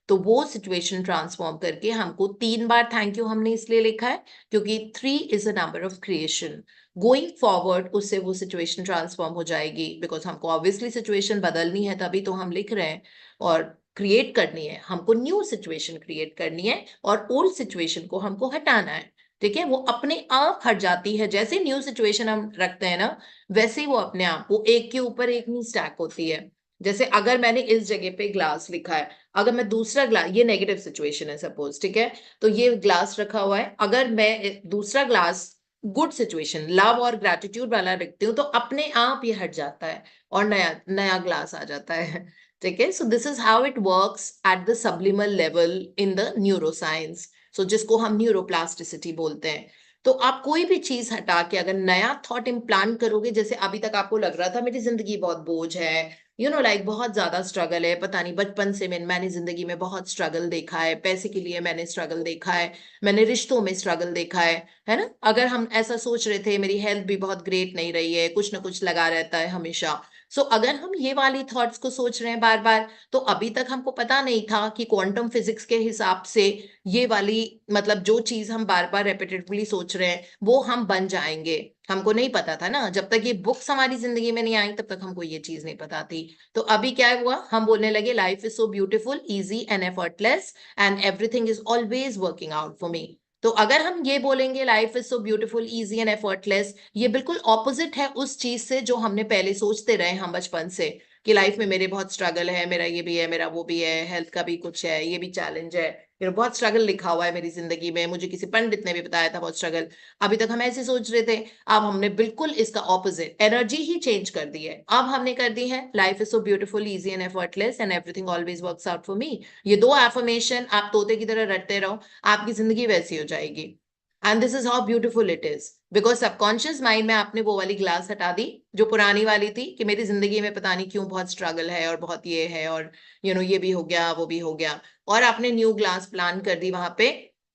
तो वो सिचुएशन ट्रांसफॉर्म करके हमको 3 बार थैंक यू हमने इसलिए लिखा है क्योंकि 3 is a number of creation. Going forward उससे वो सिचुएशन ट्रांसफॉर्म हो जाएगी बिकॉज हमको ऑब्वियसली सिचुएशन बदलनी है, तभी तो हम लिख रहे हैं। और क्रिएट करनी है हमको, न्यू सिचुएशन क्रिएट करनी है और ओल्ड सिचुएशन को हमको हटाना है। ठीक है, वो अपने आप हट जाती है, जैसे न्यू सिचुएशन हम रखते हैं ना वैसे ही वो अपने आप, वो एक के ऊपर एक नहीं स्टैक होती है। जैसे अगर मैंने इस जगह पे ग्लास लिखा है, अगर मैं दूसरा ग्लास, ये नेगेटिव सिचुएशन है सपोज, ठीक है, तो ये ग्लास रखा हुआ है, अगर मैं दूसरा ग्लास गुड सिचुएशन लव और ग्रेटिट्यूड वाला रखती हूँ तो अपने आप ये हट जाता है और नया नया ग्लास आ जाता है। ठीक है, so this is how it works at the subliminal level in the neuroscience, so जिसको हम न्यूरोप्लास्टिसिटी बोलते हैं। तो आप कोई भी चीज हटा के अगर नया थॉट इम्प्लांट करोगे, जैसे अभी तक आपको लग रहा था मेरी जिंदगी बहुत बोझ है, लाइक बहुत ज्यादा स्ट्रगल है, पता नहीं बचपन से मैंने जिंदगी में बहुत स्ट्रगल देखा है, पैसे के लिए मैंने स्ट्रगल देखा है, मैंने रिश्तों में स्ट्रगल देखा है ना। अगर हम ऐसा सोच रहे थे मेरी हेल्थ भी बहुत ग्रेट नहीं रही है, कुछ ना कुछ लगा रहता है हमेशा, सो अगर हम ये वाली थॉट्स को सोच रहे हैं बार बार, तो अभी तक हमको पता नहीं था कि क्वांटम फिजिक्स के हिसाब से ये वाली मतलब जो चीज हम बार बार रेपिटेटिवली सोच रहे हैं वो हम बन जाएंगे। हमको नहीं पता था ना, जब तक ये बुक्स हमारी जिंदगी में नहीं आई तब तक हमको ये चीज नहीं पता थी। तो अभी क्या हुआ, हम बोलने लगे life is so beautiful easy and effortless and everything is always working out for me. तो अगर हम ये बोलेंगे life is so beautiful easy and effortless, ये बिल्कुल ऑपोजिट है उस चीज से जो हमने पहले सोचते रहे हम बचपन से कि लाइफ में मेरे बहुत स्ट्रगल है, मेरा ये भी है, मेरा वो भी है, हेल्थ का भी कुछ है, ये भी चैलेंज है, बहुत स्ट्रगल लिखा हुआ है मेरी जिंदगी में, मुझे किसी पंडित ने भी बताया था बहुत स्ट्रगल। अभी तक हम ऐसे सोच रहे थे, अब हमने बिल्कुल इसका ऑपोजिट एनर्जी ही चेंज कर दी है। अब हमने कर दी है life is so beautiful easy and effortless and everything always works out for me. ये 2 एफर्मेशन आप तोते की तरह रटते रहो, आपकी जिंदगी वैसी हो जाएगी। And this is how beautiful it is because subconscious mind में आपने वो वाली ग्लास हटा दी जो पुरानी वाली थी कि मेरी जिंदगी में पता नहीं क्यों बहुत स्ट्रगल है और बहुत ये है और ये भी हो गया वो भी हो गया, और आपने न्यू ग्लास प्लान कर दी वहां पे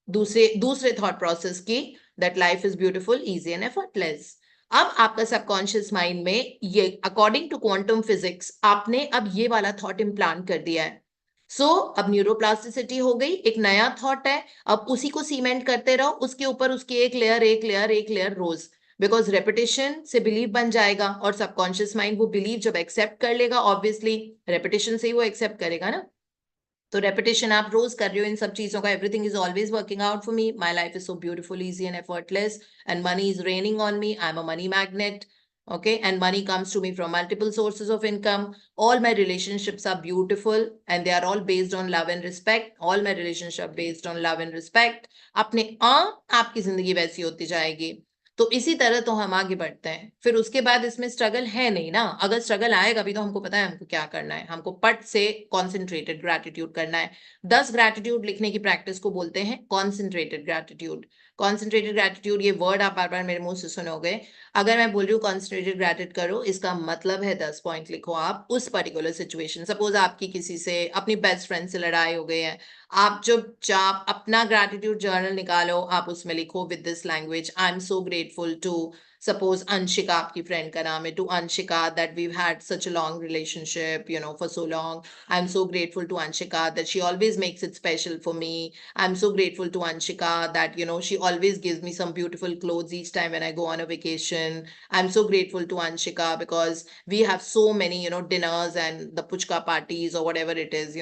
दूसरे थॉट प्रोसेस की, that life is beautiful easy and effortless. अब आपका सबकॉन्शियस माइंड में ये अकॉर्डिंग टू क्वांटम फिजिक्स आपने अब ये वाला थॉट इम्प्लांट कर दिया है। सो अब न्यूरोप्लास्टिसिटी हो गई, एक नया थॉट है, अब उसी को सीमेंट करते रहो, उसके ऊपर उसकी एक लेयर एक लेयर एक लेयर रोज, बिकॉज रेपिटेशन से बिलीव बन जाएगा और सबकॉन्शियस माइंड वो बिलीव जब एक्सेप्ट कर लेगा, ऑब्वियसली रेपिटेशन से ही वो एक्सेप्ट करेगा ना। तो रेपिटेशन आप रोज कर रहे हो इन सब चीजों का, everything is always working out for me, my life is so beautiful easy and effortless and money is raining on me, I am a money magnet, okay, and money comes to me from multiple sources of income, all my relationships are beautiful and they are all based on love and respect, all my relationships based on love and respect। अपने आप आपकी जिंदगी वैसी होती जाएगी। तो इसी तरह तो हम आगे बढ़ते हैं। फिर उसके बाद इसमें स्ट्रगल है नहीं ना, अगर स्ट्रगल आएगा भी तो हमको पता है हमको क्या करना है, हमको पट से कॉन्सेंट्रेटेड ग्रैटिट्यूड करना है। 10 ग्रैटिट्यूड लिखने की प्रैक्टिस को बोलते हैं कॉन्सेंट्रेटेड ग्रैटिट्यूड। कॉन्सेंट्रेटेड ग्रैटिट्यूड, ये वर्ड आप बार बार मेरे मुंह से सुनोगे। अगर मैं बोल रही हूँ कॉन्सेंट्रेटेड ग्रैटिट्यूड करो, इसका मतलब है 10 पॉइंट लिखो आप उस पर्टिकुलर सिचुएशन। सपोज आपकी किसी से, अपनी बेस्ट फ्रेंड से लड़ाई हो गई है, आप चुपचाप अपना ग्रैटिट्यूड जर्नल निकालो, आप उसमें लिखो with this language, I am so grateful to, suppose Anshika आपकी फ्रेंड का नाम है, to Anshika that we had such a long relationship for so long, I am so grateful to Anshika that she always makes it special for me, I am so grateful to Anshika that she always gives me some beautiful clothes each time when I go on a vacation. I'm so grateful to Anshika because we have so many dinners and the puchka parties or whatever it is,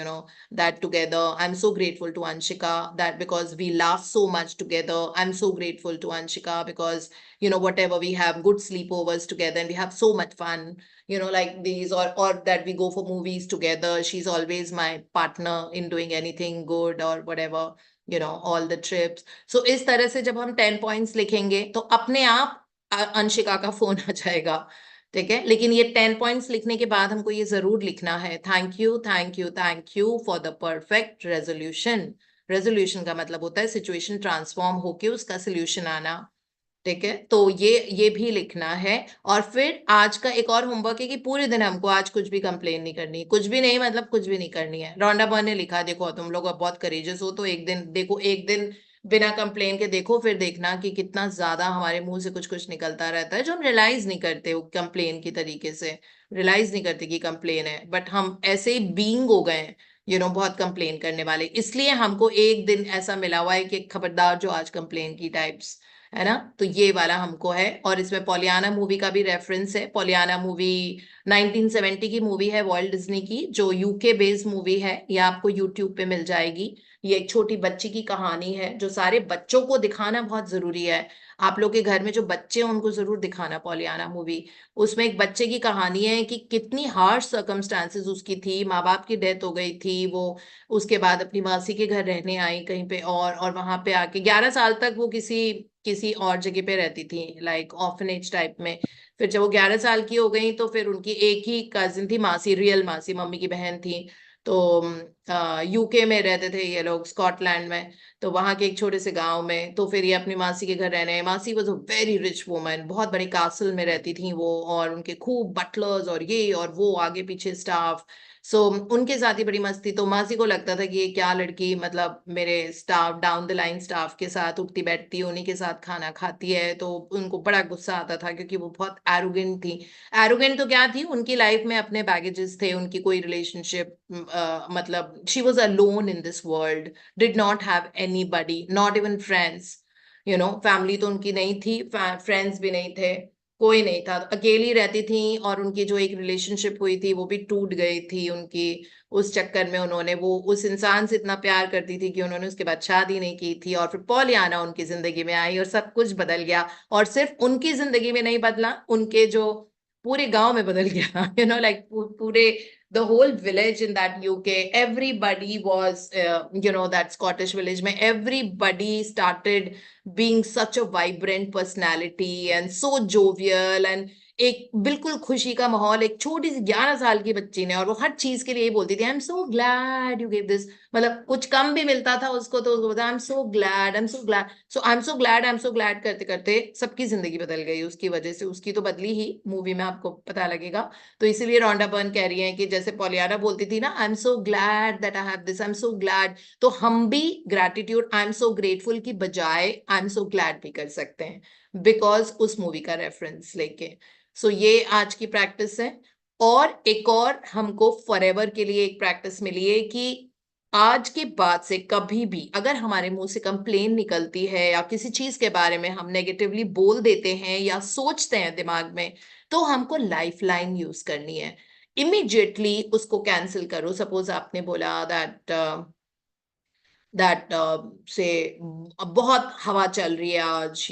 that together. I'm so grateful to Anshika that because we laugh so much together. I'm so grateful to Anshika because whatever, we have good sleepovers together and we have so much fun, like these, or that we go for movies together. She's always my partner in doing anything good or whatever, all the trips. So इस तरह से जब हम 10 points लिखेंगे तो अपने आप अंशिका का फोन आ जाएगा, ठीक है। लेकिन ये 10 पॉइंट्स लिखने के बाद हमको ये जरूर लिखना है, thank you thank you thank you for the perfect resolution. Resolution का मतलब होता है सिचुएशन ट्रांसफॉर्म होके उसका सोल्यूशन आना, ठीक है। तो ये भी लिखना है। और फिर आज का एक और होमवर्क है कि पूरे दिन हमको आज कुछ भी कंप्लेन नहीं करनी, कुछ भी नहीं, मतलब कुछ भी नहीं करनी है। रोंडा बर्न ने लिखा, देखो तुम लोग अब बहुत करेजियस हो, तो एक दिन देखो, एक दिन बिना कंप्लेन के देखो, फिर देखना कि कितना ज्यादा हमारे मुंह से कुछ कुछ निकलता रहता है जो हम रियलाइज नहीं करते, वो कंप्लेन की तरीके से रियलाइज नहीं करते कि कंप्लेन है, बट हम ऐसे ही बीइंग हो गए हैं बहुत कंप्लेन करने वाले। इसलिए हमको एक दिन ऐसा मिला हुआ है कि खबरदार जो आज कंप्लेन की टाइप्स, है ना। तो ये वाला हमको है। और इसमें पॉलियाना मूवी का भी रेफरेंस है। पॉलियाना मूवी 1970 की मूवी है, वॉल्ट डिज्नी की, जो यूके बेस्ड मूवी है। ये आपको यूट्यूब पे मिल जाएगी। ये एक छोटी बच्ची की कहानी है जो सारे बच्चों को दिखाना बहुत जरूरी है। आप लोग के घर में जो बच्चे हैं उनको जरूर दिखाना पॉलियाना मूवी। उसमें एक बच्चे की कहानी है कि कितनी हार्श सर्कमस्टांसेस उसकी थी, माँ बाप की डेथ हो गई थी, वो उसके बाद अपनी मासी के घर रहने आई कहीं पे, और वहां पे आके 11 साल तक वो किसी और जगह पे रहती थी, लाइक ऑर्फनेज टाइप में। फिर जब वो 11 साल की हो गई तो फिर उनकी एक ही कजिन थी, मासी, रियल मासी, मम्मी की बहन थी। तो यूके में रहते थे ये लोग, स्कॉटलैंड में। तो वहां के एक छोटे से गांव में, तो फिर ये अपनी मासी के घर रहने। मासी was a very rich woman, बहुत बड़े कासल में रहती थी वो, और उनके खूब बटलर्स और ये और वो, आगे पीछे स्टाफ। सो उनके साथ ही बड़ी मस्ती। तो मासी को लगता था कि ये क्या लड़की, मतलब मेरे staff, down the line staff के साथ उठती बैठती है, उन्हीं के साथ खाना खाती है। तो उनको बड़ा गुस्सा आता था क्योंकि वो बहुत एरोगेंट थी। एरोगेंट तो क्या थी, उनकी लाइफ में अपने बैगेजेस थे, उनकी कोई रिलेशनशिप, मतलब she was alone in this world, did not have anybody, not even friends, family तो उनकी नहीं थी, फ्रेंड्स भी नहीं थे, कोई नहीं था, अकेली रहती थी। और उनकी जो एक रिलेशनशिप हुई थी वो भी टूट गई थी उनकी। उस चक्कर में उन्होंने, वो उस इंसान से इतना प्यार करती थी कि उन्होंने उसके बाद शादी नहीं की थी। और फिर पॉलियाना उनकी जिंदगी में आई और सब कुछ बदल गया। और सिर्फ उनकी जिंदगी में नहीं बदला, उनके जो पूरे गांव में बदल गया, लाइक पूरे the whole village in that UK, everybody was, that Scottish village mein, everybody started being such a vibrant personality and so jovial, and एक बिल्कुल खुशी का माहौल। एक छोटी सी 11 साल की बच्ची ने, और वो हर चीज के लिए बोलती थी, आई am so glad you give this, मतलब कुछ कम भी मिलता था उसको तो उसको बोलता, आई am so glad, I am so glad, so I am so glad, I am so glad करते करते सबकी जिंदगी बदल गई उसकी वजह से। उसकी तो बदली ही, मूवी में आपको पता लगेगा। तो इसीलिए रोंडा बर्न कह रही है कि जैसे पॉलियाना बोलती थी ना, आई am so glad that I have this, I am so glad, तो हम भी gratitude I am so grateful की बजाय आई एम सो ग्लैड भी कर सकते हैं, बिकॉज उस मूवी का रेफरेंस लेके। सो ये आज की प्रैक्टिस है। और एक और हमको फॉरएवर के लिए एक प्रैक्टिस मिली है कि आज के बाद से कभी भी अगर हमारे मुंह से कंप्लेन निकलती है या किसी चीज के बारे में हम नेगेटिवली बोल देते हैं या सोचते हैं दिमाग में, तो हमको लाइफ लाइन यूज करनी है। इमीडिएटली उसको कैंसिल करो। सपोज आपने बोला दैट से बहुत हवा चल रही है आज,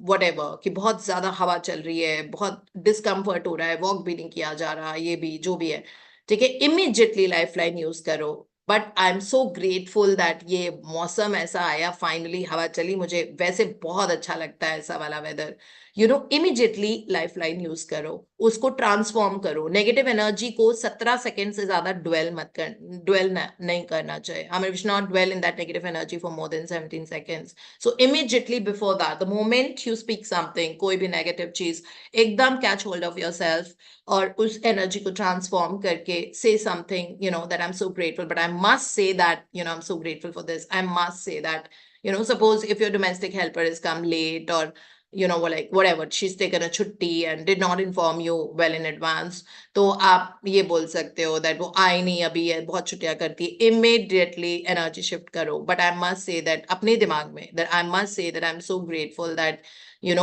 whatever, कि बहुत ज्यादा हवा चल रही है, बहुत डिस्कम्फर्ट हो रहा है, वॉक भी नहीं किया जा रहा, ये भी जो भी है, ठीक है। इमीडिएटली लाइफ लाइन यूज करो। But I am so grateful that ये मौसम ऐसा आया, फाइनली हवा चली, मुझे वैसे बहुत अच्छा लगता है ऐसा वाला weather. Immediately life line use करो, उसको ट्रांसफॉर्म करो। नेगेटिव एनर्जी को 17 सेकेंड से ज्यादा ड्वेल नहीं करना चाहिए। I mean not dwell in that negative energy for more than 17 seconds. So immediately before that, the moment you speak something, कोई भी नेगेटिव चीज, एकदम catch hold of your self और उस एनर्जी को ट्रांसफॉर्म करके say something, that I'm so grateful, but I must say that, I'm so grateful for this. I must say that, suppose if your domestic helper has come late, or like whatever, she's taken a chutti and did not inform you well in advance, तो आप ये बोल सकते हो that वो आई नहीं अभी है, बहुत छुट्टियां करती है। immediately energy shift करो। but I must say that अपने दिमाग में that I must say that I'm so grateful that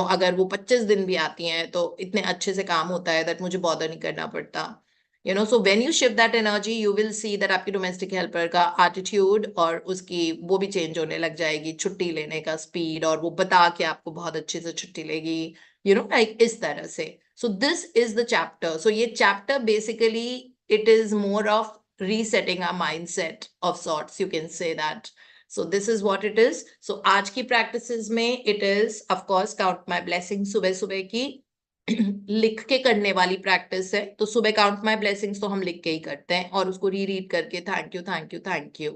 अगर वो 25 दिन भी आती हैं तो इतने अच्छे से काम होता है that मुझे बॉदर नहीं करना पड़ता। so when you shift that energy, you will see that आपकी domestic helper का attitude और उसकी वो भी change होने लग जाएगी, छुट्टी लेने का speed, और वो बता के आपको बहुत अच्छे से छुट्टी लेगी, like इस तरह से। So this is the chapter. So ये chapter basically, it is more of resetting our mindset of sorts, you can say that. So this is what it is. So आज की practices में it is of course count my blessings, सुबह सुबह की लिख के करने वाली प्रैक्टिस है। तो सुबह काउंट माय ब्लेसिंग्स तो हम लिख के ही करते हैं और उसको रीड करके thank you thank you thank you.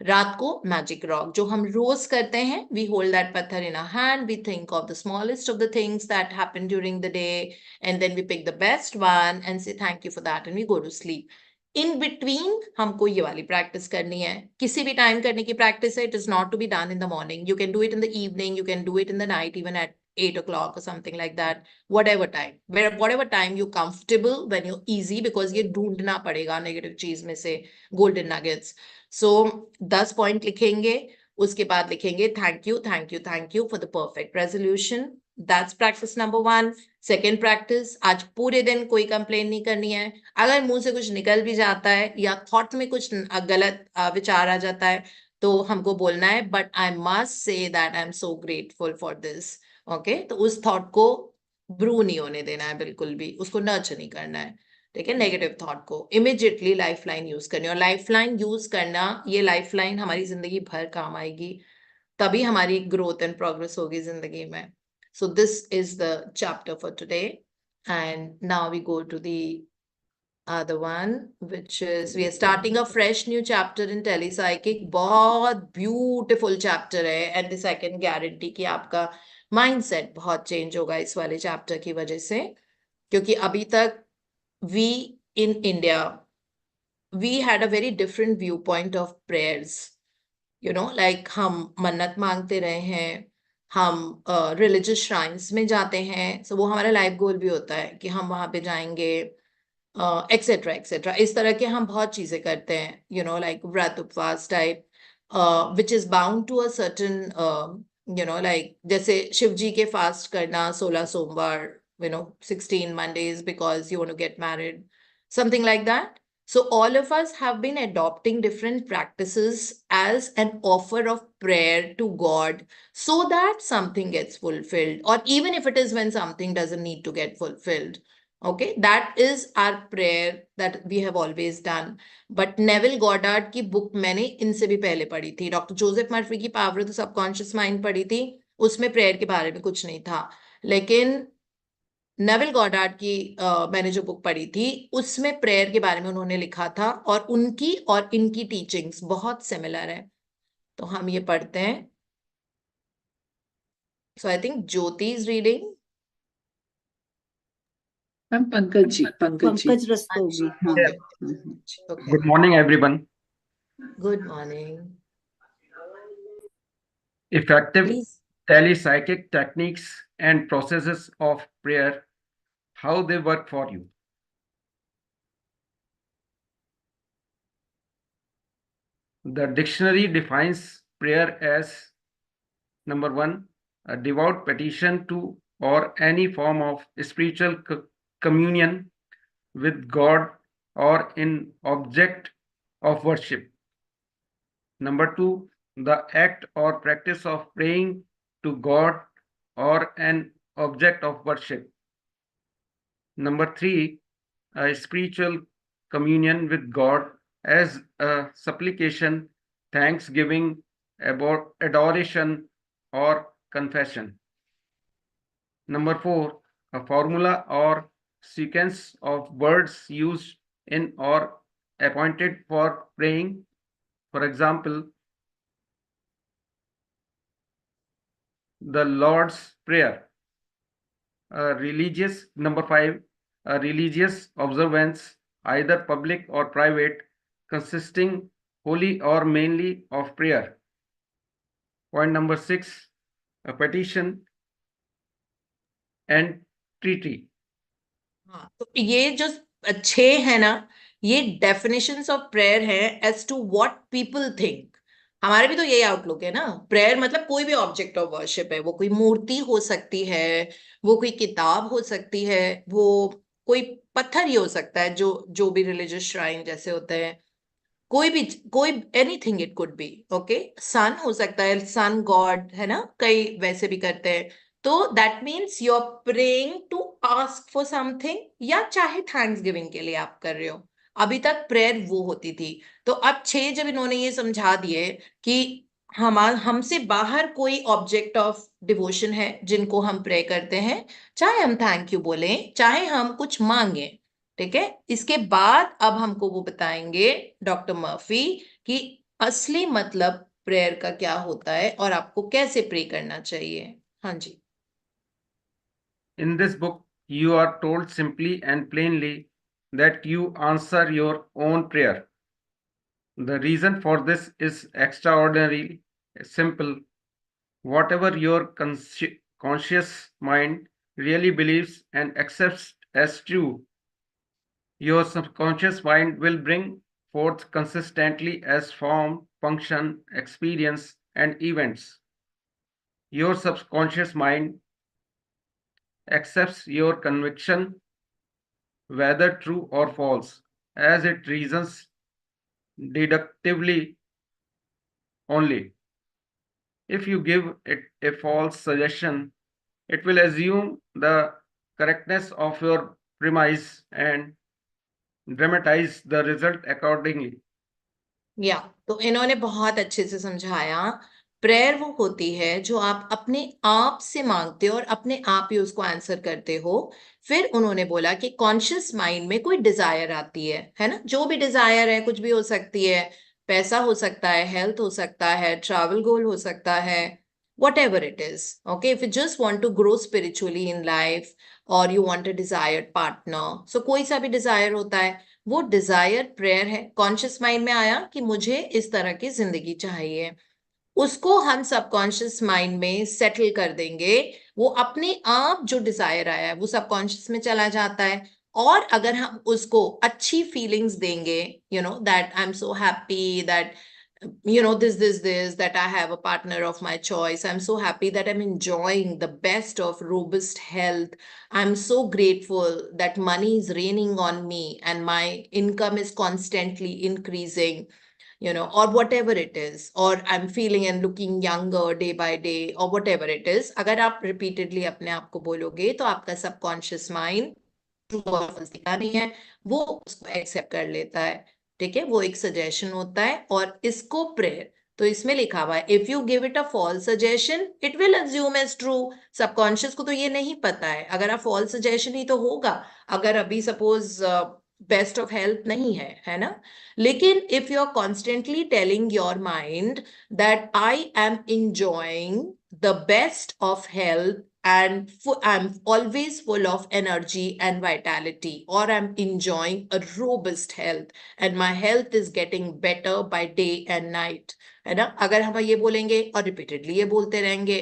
रात को मैजिक रॉक जो हम रोज करते हैं, वी होल्ड दैट पत्थर in a hand, we think of the smallest of the things that happen during the day and then we pick the best one and say thank you for that and we go to sleep. In between हमको ये वाली practice करनी है, किसी भी time करने की practice है। It is not to be done in the morning, you can do it in the evening, you can do it in the night, even at 8 o'clock or something like that, whatever time, whatever time you're comfortable, when you're easy, because ये ढूंढना पड़ेगा negative चीज में से golden nuggets. सो 10 point लिखेंगे, उसके बाद लिखेंगे thank you thank you thank you for the perfect resolution. That's practice number 1। Second practice, आज पूरे दिन कोई कंप्लेन नहीं करनी है। अगर मुंह से कुछ निकल भी जाता है या थॉट में कुछ गलत विचार आ जाता है तो हमको बोलना है but I must say that I am so grateful for this. Okay, तो उस थॉट को ब्रू नहीं होने देना है, बिल्कुल भी उसको नर्चर नहीं करना है। ठीक है, नेगेटिव थॉट को इमिजिएटली लाइफ लाइन यूज करनी, और लाइफ लाइन यूज करना, ये लाइफ लाइन हमारी जिंदगी भर काम आएगी, तभी हमारी ग्रोथ एंड प्रोग्रेस होगी जिंदगी में। So this is the chapter for today and now we go to the other one, which is we are starting a fresh new chapter in telepsychic। बहुत beautiful chapter है and this I can guarantee कि आपका mindset बहुत change होगा इस वाले chapter की वजह से, क्योंकि अभी तक we in India we had a very different viewpoint of prayers, like हम मन्नत मांगते रहे हैं, हम religious shrines में जाते हैं, so वो हमारा life goal भी होता है कि हम वहां पे जाएंगे एक्सेट्रा एक्सेट्रा। इस तरह के हम बहुत चीजें करते हैं, like व्रत उपवास type, which is bound to a certain, like जैसे शिव जी के फास्ट करना 16 सोमवार, 16 Mondays because you want to get married, something like that. So all of us have been adopting different practices as an offer of prayer to God so that something gets fulfilled, or even if it is when something doesn't need to get fulfilled. Okay, that is our prayer that we have always done. But Neville Goddard की book मैंने इनसे भी पहले पढ़ी थी, doctor Joseph Murphy की power of the subconscious mind पढ़ी थी, उसमें प्रेयर के बारे में कुछ नहीं था। लेकिन नेविल गॉडार्ड की मैंने जो बुक पढ़ी थी उसमें प्रेयर के बारे में उन्होंने लिखा था, और उनकी और इनकी टीचिंग्स बहुत सिमिलर है। तो हम ये पढ़ते हैं। So I think Jyoti is reading. Ma'am Pankaj ji Pankaj Rastogi. हाँ। Good morning, everyone. Good morning. Effective please telepsychic techniques and processes of prayer, how they work for you. The dictionary defines prayer as number 1, a devout petition to or any form of spiritual communion with God or in object of worship. Number 2, the act or practice of praying to God or an object of worship. Number 3, a spiritual communion with God as a supplication, thanksgiving, adoration, or confession. Number 4, a formula or sequence of words used in or appointed for praying. For example, the Lord's Prayer. Number 5, a religious observance, either public or private, consisting wholly or mainly of prayer. Point number 6, a petition and treaty. हाँ, तो ये जो 6 है ना, ये definitions of prayer है as to what people think. हमारे भी तो यही आउटलुक है ना. प्रेयर मतलब कोई भी ऑब्जेक्ट ऑफ वर्शिप है. वो कोई मूर्ति हो सकती है, वो कोई किताब हो सकती है, वो कोई पत्थर ही हो सकता है, जो जो भी रिलीजियस श्राइन जैसे होते हैं. कोई anything it could be. Okay, sun हो सकता है, सन गॉड है ना, कई वैसे भी करते हैं. तो that means you are praying to ask for something, या चाहे थैंक्स गिविंग के लिए आप कर रहे हो. अभी तक प्रेयर वो होती थी. तो अब 6 जब इन्होंने ये समझा दिए कि हमसे बाहर कोई ऑब्जेक्ट ऑफ डिवोशन है जिनको हम प्रे करते हैं, चाहे हम थैंक यू बोलें, चाहे हम कुछ मांगे. ठीक है. इसके बाद अब हमको वो बताएंगे डॉक्टर मर्फी कि असली मतलब प्रेयर का क्या होता है और आपको कैसे प्रे करना चाहिए. हाँ जी. In this book, you are told simply and plainly that you answer your own prayer. The reason for this is extraordinarily simple. Whatever your conscious mind really believes and accepts as true, your subconscious mind will bring forth consistently as form, function, experience, and events. Your subconscious mind accepts your conviction, whether true or false, as it reasons deductively only. If you give it a false suggestion, it will assume the correctness of your premise and dramatize the result accordingly. या तो इन्होंने बहुत अच्छे से समझाया. Prayer वो होती है जो आप अपने आप से मांगते हो और अपने आप ही उसको आंसर करते हो. फिर उन्होंने बोला कि कॉन्शियस माइंड में कोई डिजायर आती है ना, जो भी डिजायर है, कुछ भी हो सकती है. पैसा हो सकता है, हेल्थ हो सकता है, ट्रैवल गोल हो सकता है, whatever it is. Okay, if you just want to grow spiritually in life or you want a desired partner, so कोई सा भी डिजायर होता है, वो डिजायर प्रेयर है. कॉन्शियस माइंड में आया कि मुझे इस तरह की जिंदगी चाहिए, उसको हम सबकॉन्शियस माइंड में सेटल कर देंगे. वो अपने आप जो डिजायर आया है वो सबकॉन्शियस में चला जाता है. और अगर हम उसको अच्छी फीलिंग्स देंगे, that I am so happy that this, that I have a partner of my choice. I'm so happy that I'm enjoying the best of robust health. I'm so grateful that money is raining on me and my income is constantly increasing, or whatever it is, or I'm feeling and looking younger day by day, or whatever it is. अगर आप repeatedly अपने आप को बोलोगे तो आपका subconscious mind true और false दिखा नहीं है, वो उसको एक्सेप्ट कर लेता है. ठीक है, वो एक सजेशन होता है और इसको प्रेयर. तो इसमें लिखा हुआ है if you give it a false suggestion it will assume as true. Subconscious को तो ये नहीं पता है. अगर आप फॉल्स सजेशन ही तो होगा अगर अभी सपोज बेस्ट ऑफ हेल्थ नहीं है ना. लेकिन if you are constantly telling your mind that I am enjoying the best of health and I'm always full of energy and vitality, or I'm enjoying a robust health and my health is getting better by day and night, है ना. अगर हम ये बोलेंगे और repeatedly ये बोलते रहेंगे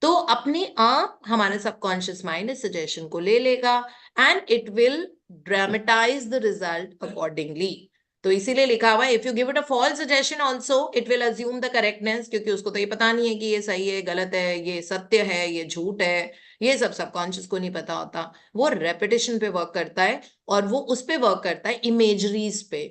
तो अपने आप हमारा सबकॉन्शियस माइंड इस सजेशन को ले लेगा and it will dramatise the result accordingly. तो इसीलिए लिखा हुआ है if you give it a false suggestion also it will assume the correctness, क्योंकि उसको तो ये पता नहीं है कि ये सही है, गलत है, ये सत्य है, ये झूठ है. ये सब सबकॉन्शियस को नहीं पता होता. वो रेपिटेशन पे वर्क करता है और वो उस पे वर्क करता है इमेजरीज पे,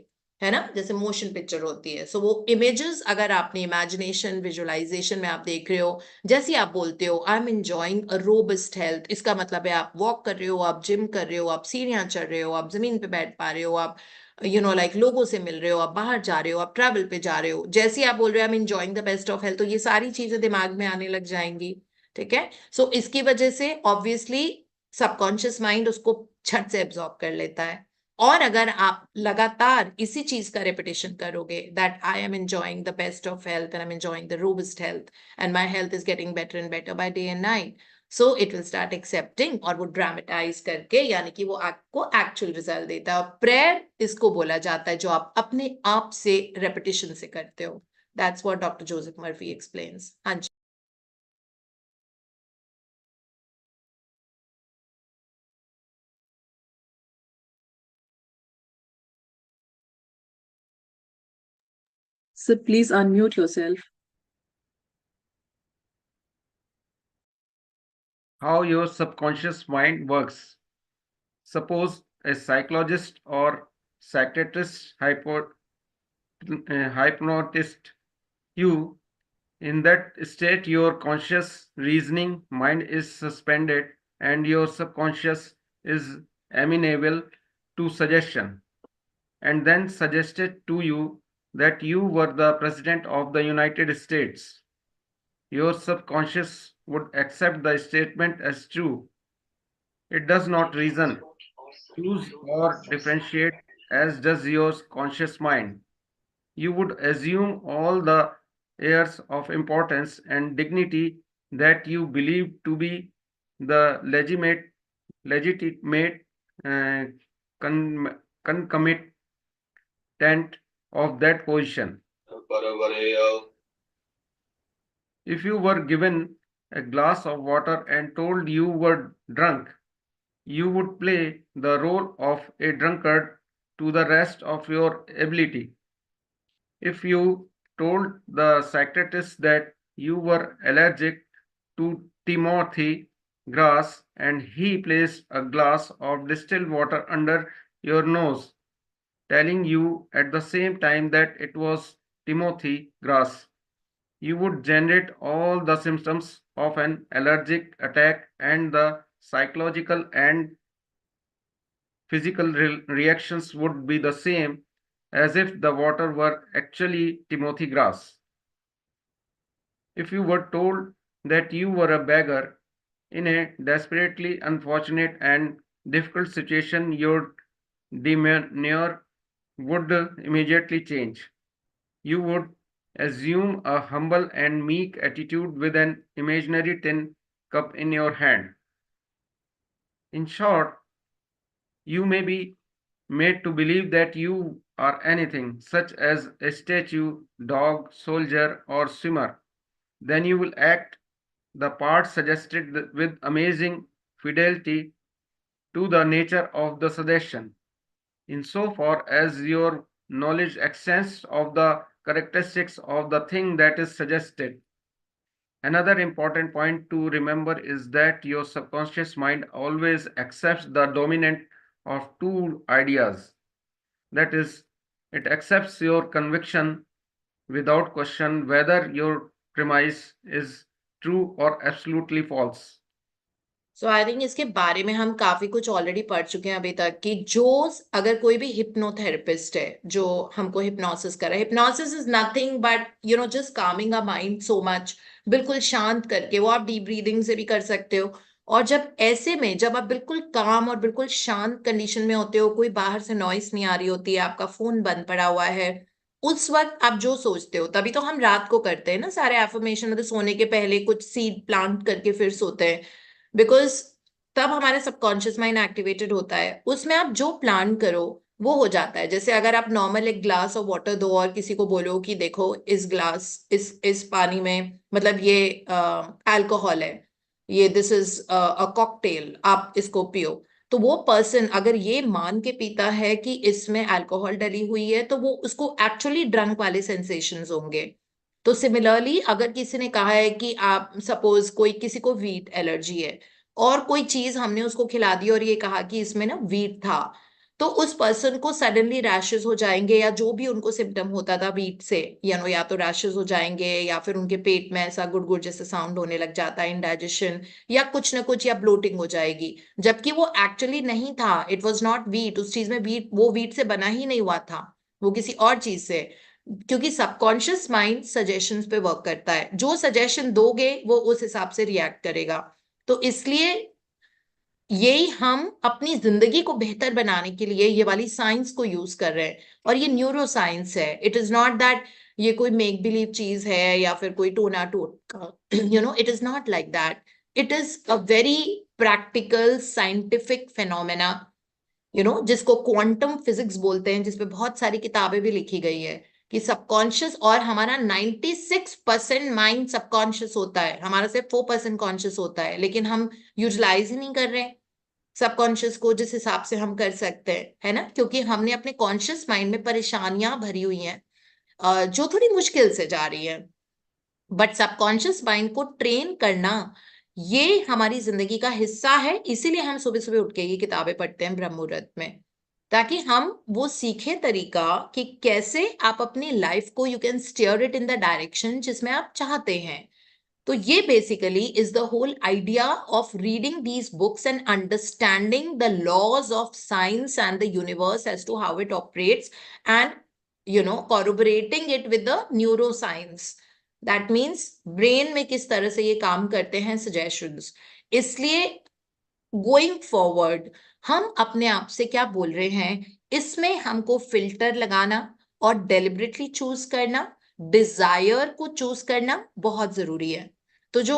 है ना. जैसे मोशन पिक्चर होती है, सो वो इमेजेस अगर आपने इमेजिनेशन विजुअलाइजेशन में आप देख रहे हो, जैसे आप बोलते हो I am enjoying a robust health, इसका मतलब है आप वॉक कर रहे हो, आप जिम कर रहे हो, आप सीढ़ियां चढ़ रहे हो, आप जमीन पे बैठ पा रहे हो, आप लाइक लोगों से मिल रहे हो, आप बाहर जा रहे हो, आप ट्रैवल पे जा रहे हो, जैसे ही आप बोल रहे हो I am enjoying the best of health, तो ये सारी चीजें दिमाग में आने लग जाएंगी। ठीक है, सो इसकी वजह से ऑब्वियसली सबकॉन्शियस माइंड उसको झट से एब्जॉर्ब कर लेता है। और अगर आप लगातार इसी चीज का रिपीटेशन करोगे, that I am enjoying the best of health and I am enjoying the robust health and my health is getting better and better by day and night, so it will start accepting, और वो dramatise करके, यानी कि वो आपको actual result देता है। और प्रेयर इसको बोला जाता है जो आप अपने आप से रेपिटेशन से करते हो। That's what doctor Joseph Murphy explains. हाँ जी। Sir, please unmute yourself. How your subconscious mind works. Suppose a psychologist or psychiatrist hypnotist you. In that state, your conscious reasoning mind is suspended and your subconscious is amenable to suggestion, and then suggested to you that you were the President of the United States. Your subconscious would accept the statement as true. It does not reason, choose, or differentiate as does your conscious mind. You would assume all the airs of importance and dignity that you believe to be the legitimate uh, concomitant of that position. If you were given a glass of water and told you were drunk, you would play the role of a drunkard to the rest of your ability. If you told the psychiatrist that you were allergic to Timothy grass and he placed a glass of distilled water under your nose, telling you at the same time that it was Timothy grass, you would generate all the symptoms of an allergic attack, and the psychological and physical reactions would be the same as if the water were actually Timothy grass. If you were told that you were a beggar in a desperately unfortunate and difficult situation, your demeanor would immediately change. You would assume a humble and meek attitude with an imaginary tin cup in your hand. In short, you may be made to believe that you are anything, such as a statue, dog, soldier, or swimmer. Then you will act the part suggested with amazing fidelity to the nature of the suggestion, insofar as your knowledge extends of the characteristics of the thing that is suggested. Another important point to remember is that your subconscious mind always accepts the dominant of two ideas. That is, it accepts your conviction without question whether your premise is true or absolutely false. So I think इसके बारे में हम काफी कुछ already पढ़ चुके हैं अभी तक कि जो अगर कोई भी हिप्नोथेरेपिस्ट है जो हमको हिप्नोसिस कर रहा है, hypnosis is nothing but just Kameng a mind so much, बिल्कुल शांत करके। वो आप डीप ब्रीदिंग से भी कर सकते हो। और जब ऐसे में जब आप बिल्कुल काम और बिल्कुल शांत कंडीशन में होते हो, कोई बाहर से नॉइस नहीं आ रही होती है, आपका फोन बंद पड़ा हुआ है, उस वक्त आप जो सोचते हो, तभी तो हम रात को करते हैं ना सारे एफर्मेशन, मतलब सोने के पहले कुछ सीड प्लांट करके फिर सोते हैं, बिकॉज तब हमारा सबकॉन्शियस माइंड एक्टिवेटेड होता है। उसमें आप जो प्लान करो वो हो जाता है। जैसे अगर आप नॉर्मल एक ग्लास ऑफ वाटर दो और किसी को बोलो कि देखो इस ग्लास इस पानी में, मतलब ये अल्कोहल है, ये दिस इज अ कॉकटेल, आप इसको पियो, तो वो पर्सन अगर ये मान के पीता है कि इसमें अल्कोहल डली हुई है, तो वो उसको एक्चुअली ड्रंक वाले सेंसेशंस होंगे। तो सिमिलरली अगर किसी ने कहा है कि आप सपोज कोई किसी को वीट एलर्जी है और कोई चीज हमने उसको खिला दी और ये कहा कि इसमें ना वीट था, तो उस पर्सन को सडनली रैशेस हो जाएंगे, या जो भी उनको सिम्टम होता था वीट से, या तो रैशेस हो जाएंगे, या फिर उनके पेट में ऐसा गुड़गुड़ जैसे साउंड होने लग जाता है, इंडाइजेशन या कुछ ना कुछ, या ब्लोटिंग हो जाएगी, जबकि वो एक्चुअली नहीं था, इट वॉज नॉट वीट, उस चीज में वीट, वो वीट से बना ही नहीं हुआ था, वो किसी और चीज से, क्योंकि सबकॉन्शियस माइंड सजेशंस पे वर्क करता है, जो सजेशन दोगे वो उस हिसाब से रिएक्ट करेगा। तो इसलिए यही हम अपनी जिंदगी को बेहतर बनाने के लिए ये वाली साइंस को यूज कर रहे हैं, और ये न्यूरो साइंस है। इट इज नॉट दैट ये कोई मेक बिलीव चीज है या फिर कोई टोना टोटका, it is not like that. It is a very practical scientific phenomena, जिसको क्वांटम फिजिक्स बोलते हैं, जिसपे बहुत सारी किताबें भी लिखी गई है कि सबकॉन्शियस, और हमारा 96% माइंड सबकॉन्शियस होता है, हमारा सिर्फ 4% कॉन्शियस होता है, लेकिन हम यूटिलाइज ही नहीं कर रहे सबकॉन्शियस को जिस हिसाब से हम कर सकते हैं, है ना, क्योंकि हमने अपने कॉन्शियस माइंड में परेशानियां भरी हुई हैं, जो थोड़ी मुश्किल से जा रही है। बट सबकॉन्शियस माइंड को ट्रेन करना ये हमारी जिंदगी का हिस्सा है, इसीलिए हम सुबह सुबह उठ के ये किताबें पढ़ते हैं ब्रह्म मुहूर्त में, ताकि हम वो सीखे तरीका कि कैसे आप अपनी लाइफ को, you can steer it in the direction जिसमें आप चाहते हैं। तो ये basically is the whole idea of reading these books and understanding the laws of science and the universe as to how it operates, and corroborating it with the neuroscience. That means brain में किस तरह से ये काम करते हैं suggestions. इसलिए going forward हम अपने आप से क्या बोल रहे हैं, इसमें हमको फिल्टर लगाना और डेलिबरेटली चूज करना, डिजायर को चूज करना बहुत जरूरी है। तो जो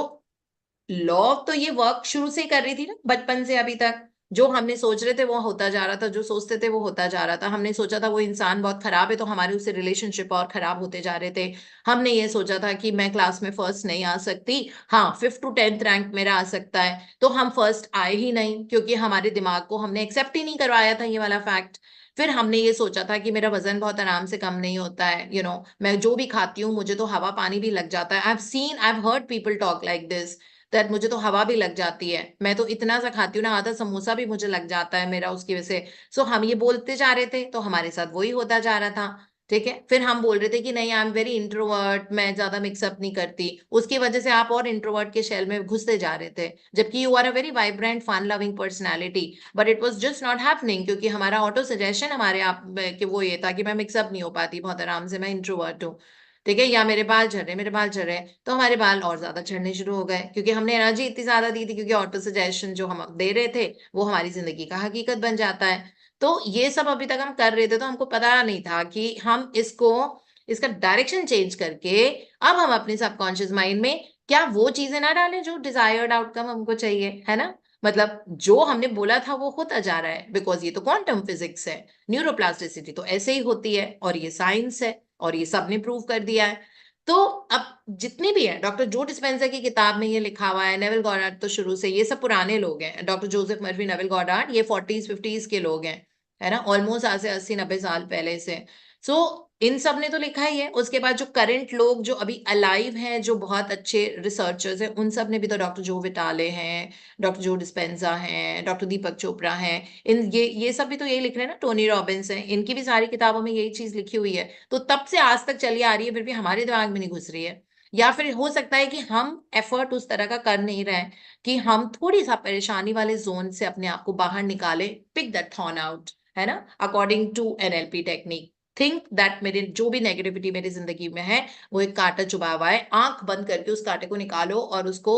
लॉ तो ये वर्क शुरू से ही कर रही थी ना, बचपन से अभी तक, जो हमने सोच रहे थे वो होता जा रहा था, जो सोचते थे वो होता जा रहा था। हमने सोचा था वो इंसान बहुत खराब है, तो हमारे उससे रिलेशनशिप और खराब होते जा रहे थे। हमने ये सोचा था कि मैं क्लास में फर्स्ट नहीं आ सकती, हाँ 5th to 10th रैंक मेरा आ सकता है, तो हम फर्स्ट आए ही नहीं, क्योंकि हमारे दिमाग को हमने एक्सेप्ट ही नहीं करवाया था ये वाला फैक्ट। फिर हमने ये सोचा था कि मेरा वजन बहुत आराम से कम नहीं होता है, मैं जो भी खाती हूँ मुझे तो हवा पानी भी लग जाता है। I have heard people talk like this, that मुझे तो हवा भी लग जाती है, मैं तो इतना सा खाती हूँ ना, आधा समोसा भी मुझे लग जाता है मेरा उसकी वजह से। सो हम ये बोलते जा रहे थे, तो हमारे साथ वही होता जा रहा था। ठीक है, फिर हम बोल रहे थे कि नहीं, आई एम वेरी इंट्रोवर्ट, मैं ज्यादा मिक्सअप नहीं करती, उसकी वजह से आप और इंट्रोवर्ट के शेल में घुसते जा रहे थे, जबकि you are a very vibrant fun loving personality. But it was just not happening, क्योंकि हमारा ऑटो सजेशन हमारे आप कि वो ये था कि मैं मिक्सअप नहीं हो पाती बहुत आराम से, मैं इंट्रोवर्ट हूँ। ठीक है, या मेरे बाल झड़ रहे, मेरे बाल झड़ रहे, तो हमारे बाल और ज्यादा झड़ने शुरू हो गए, क्योंकि हमने एनर्जी इतनी ज्यादा दी थी, क्योंकि ऑटो सजेशन जो हम दे रहे थे वो हमारी जिंदगी का हकीकत बन जाता है। तो ये सब अभी तक हम कर रहे थे, तो हमको पता नहीं था कि हम इसका डायरेक्शन चेंज करके अब हम अपने सबकॉन्शियस माइंड में क्या वो चीजें ना डालें जो डिजायर्ड आउटकम हमको चाहिए, है ना। मतलब जो हमने बोला था वो होता जा रहा है, बिकॉज ये तो क्वांटम फिजिक्स है, न्यूरोप्लास्टिसिटी तो ऐसे ही होती है, और ये साइंस है, और ये सबने प्रूव कर दिया है। तो अब जितने भी है, डॉक्टर जो डिस्पेंसर की किताब में ये लिखा हुआ है, नेविल गॉडार्ड तो शुरू से, ये सब पुराने लोग हैं, doctor Joseph Murphy, Neville Goddard, ये 40s 50s के लोग हैं, है ना, ऑलमोस्ट आज से 80-90 साल पहले से। सो इन सब ने तो लिखा ही है। उसके बाद जो करंट लोग जो अभी अलाइव हैं, जो बहुत अच्छे रिसर्चर्स हैं, उन सब ने भी, तो डॉक्टर जो विटाले हैं, डॉक्टर जो डिस्पेंजा हैं, डॉक्टर दीपक चोपड़ा हैं, ये सब भी तो यही लिख रहे हैं ना, टोनी रॉबिन्स हैं, इनकी भी सारी किताबों में यही चीज लिखी हुई है। तो तब से आज तक चली आ रही है, फिर भी हमारे दिमाग में नहीं घुस रही है। या फिर हो सकता है कि हम एफर्ट उस तरह का कर नहीं रहे हैं कि हम थोड़ी सा परेशानी वाले जोन से अपने आप को बाहर निकाले, पिक दैट थॉर्न आउट, है ना, according to NLP technique. Think that मेरे जो भी नेगेटिविटी मेरी जिंदगी में है वो एक कांटा चुभा हुआ है, आंख बंद करके उस कांटे को निकालो और उसको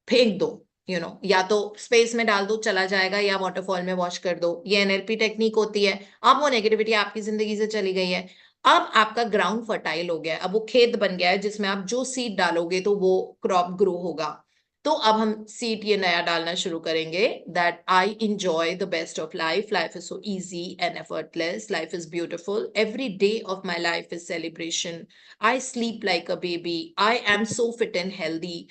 फेंक दो, या तो स्पेस में डाल दो, चला जाएगा, या वाटरफॉल में वॉश कर दो। ये एनएलपी टेक्निक होती है। अब वो नेगेटिविटी आपकी जिंदगी से चली गई है, अब आपका ग्राउंड फर्टाइल हो गया है, अब वो खेत बन गया है जिसमें आप जो सीड डालोगे तो वो क्रॉप ग्रो होगा। तो अब हम सीड ये नया डालना शुरू करेंगे, that I enjoy the best of life, life is so easy and effortless, life is beautiful, every day of my life is celebration, I sleep like a baby, I am so fit and healthy,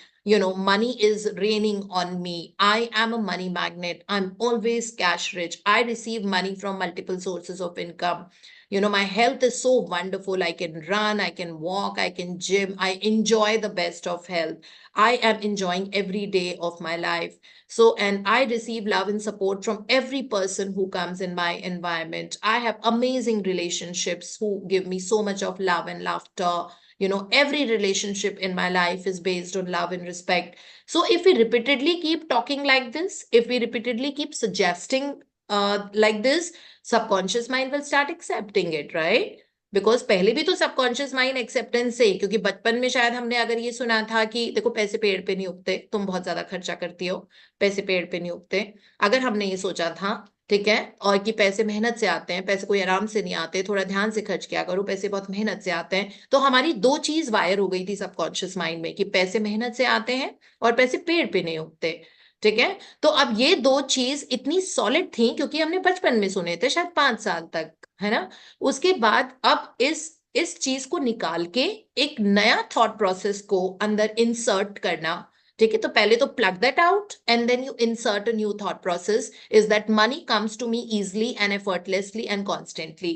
money is raining on me, I am a money magnet, I'm always cash rich, I receive money from multiple sources of income, You know, my health is so wonderful. I can run, I can walk, I can gym. I enjoy the best of health. I am enjoying every day of my life. So, and I receive love and support from every person who comes in my environment. I have amazing relationships who give me so much of love and laughter. You know, every relationship in my life is based on love and respect. So if we repeatedly keep talking like this, if we repeatedly keep suggesting like this, subconscious mind will start accepting it, right? Because पहले भी तो subconscious mind acceptance से, क्योंकि बचपन में शायद हमने अगर ये सुना था कि देखो पैसे पेड़ पे नहीं उगते, तुम बहुत ज्यादा खर्चा करती हो, पैसे पेड़ पे नहीं उगते, अगर हमने ये सोचा था, ठीक है, और कि पैसे मेहनत से आते हैं, पैसे कोई आराम से नहीं आते, थोड़ा ध्यान से खर्च किया करो, पैसे बहुत मेहनत से आते हैं, तो हमारी दो चीज वायर हो गई थी सबकॉन्शियस माइंड में कि पैसे मेहनत से आते हैं और पैसे पेड़ पे नहीं उगते, ठीक है। तो अब ये दो चीज इतनी सॉलिड थी क्योंकि हमने बचपन में सुने थे शायद 5 साल तक, है ना। उसके बाद अब इस चीज को निकाल के एक नया थॉट प्रोसेस को अंदर इंसर्ट करना, ठीक है। तो पहले तो plug that out and then you insert a new thought process, is that money comes to me easily and effortlessly and constantly.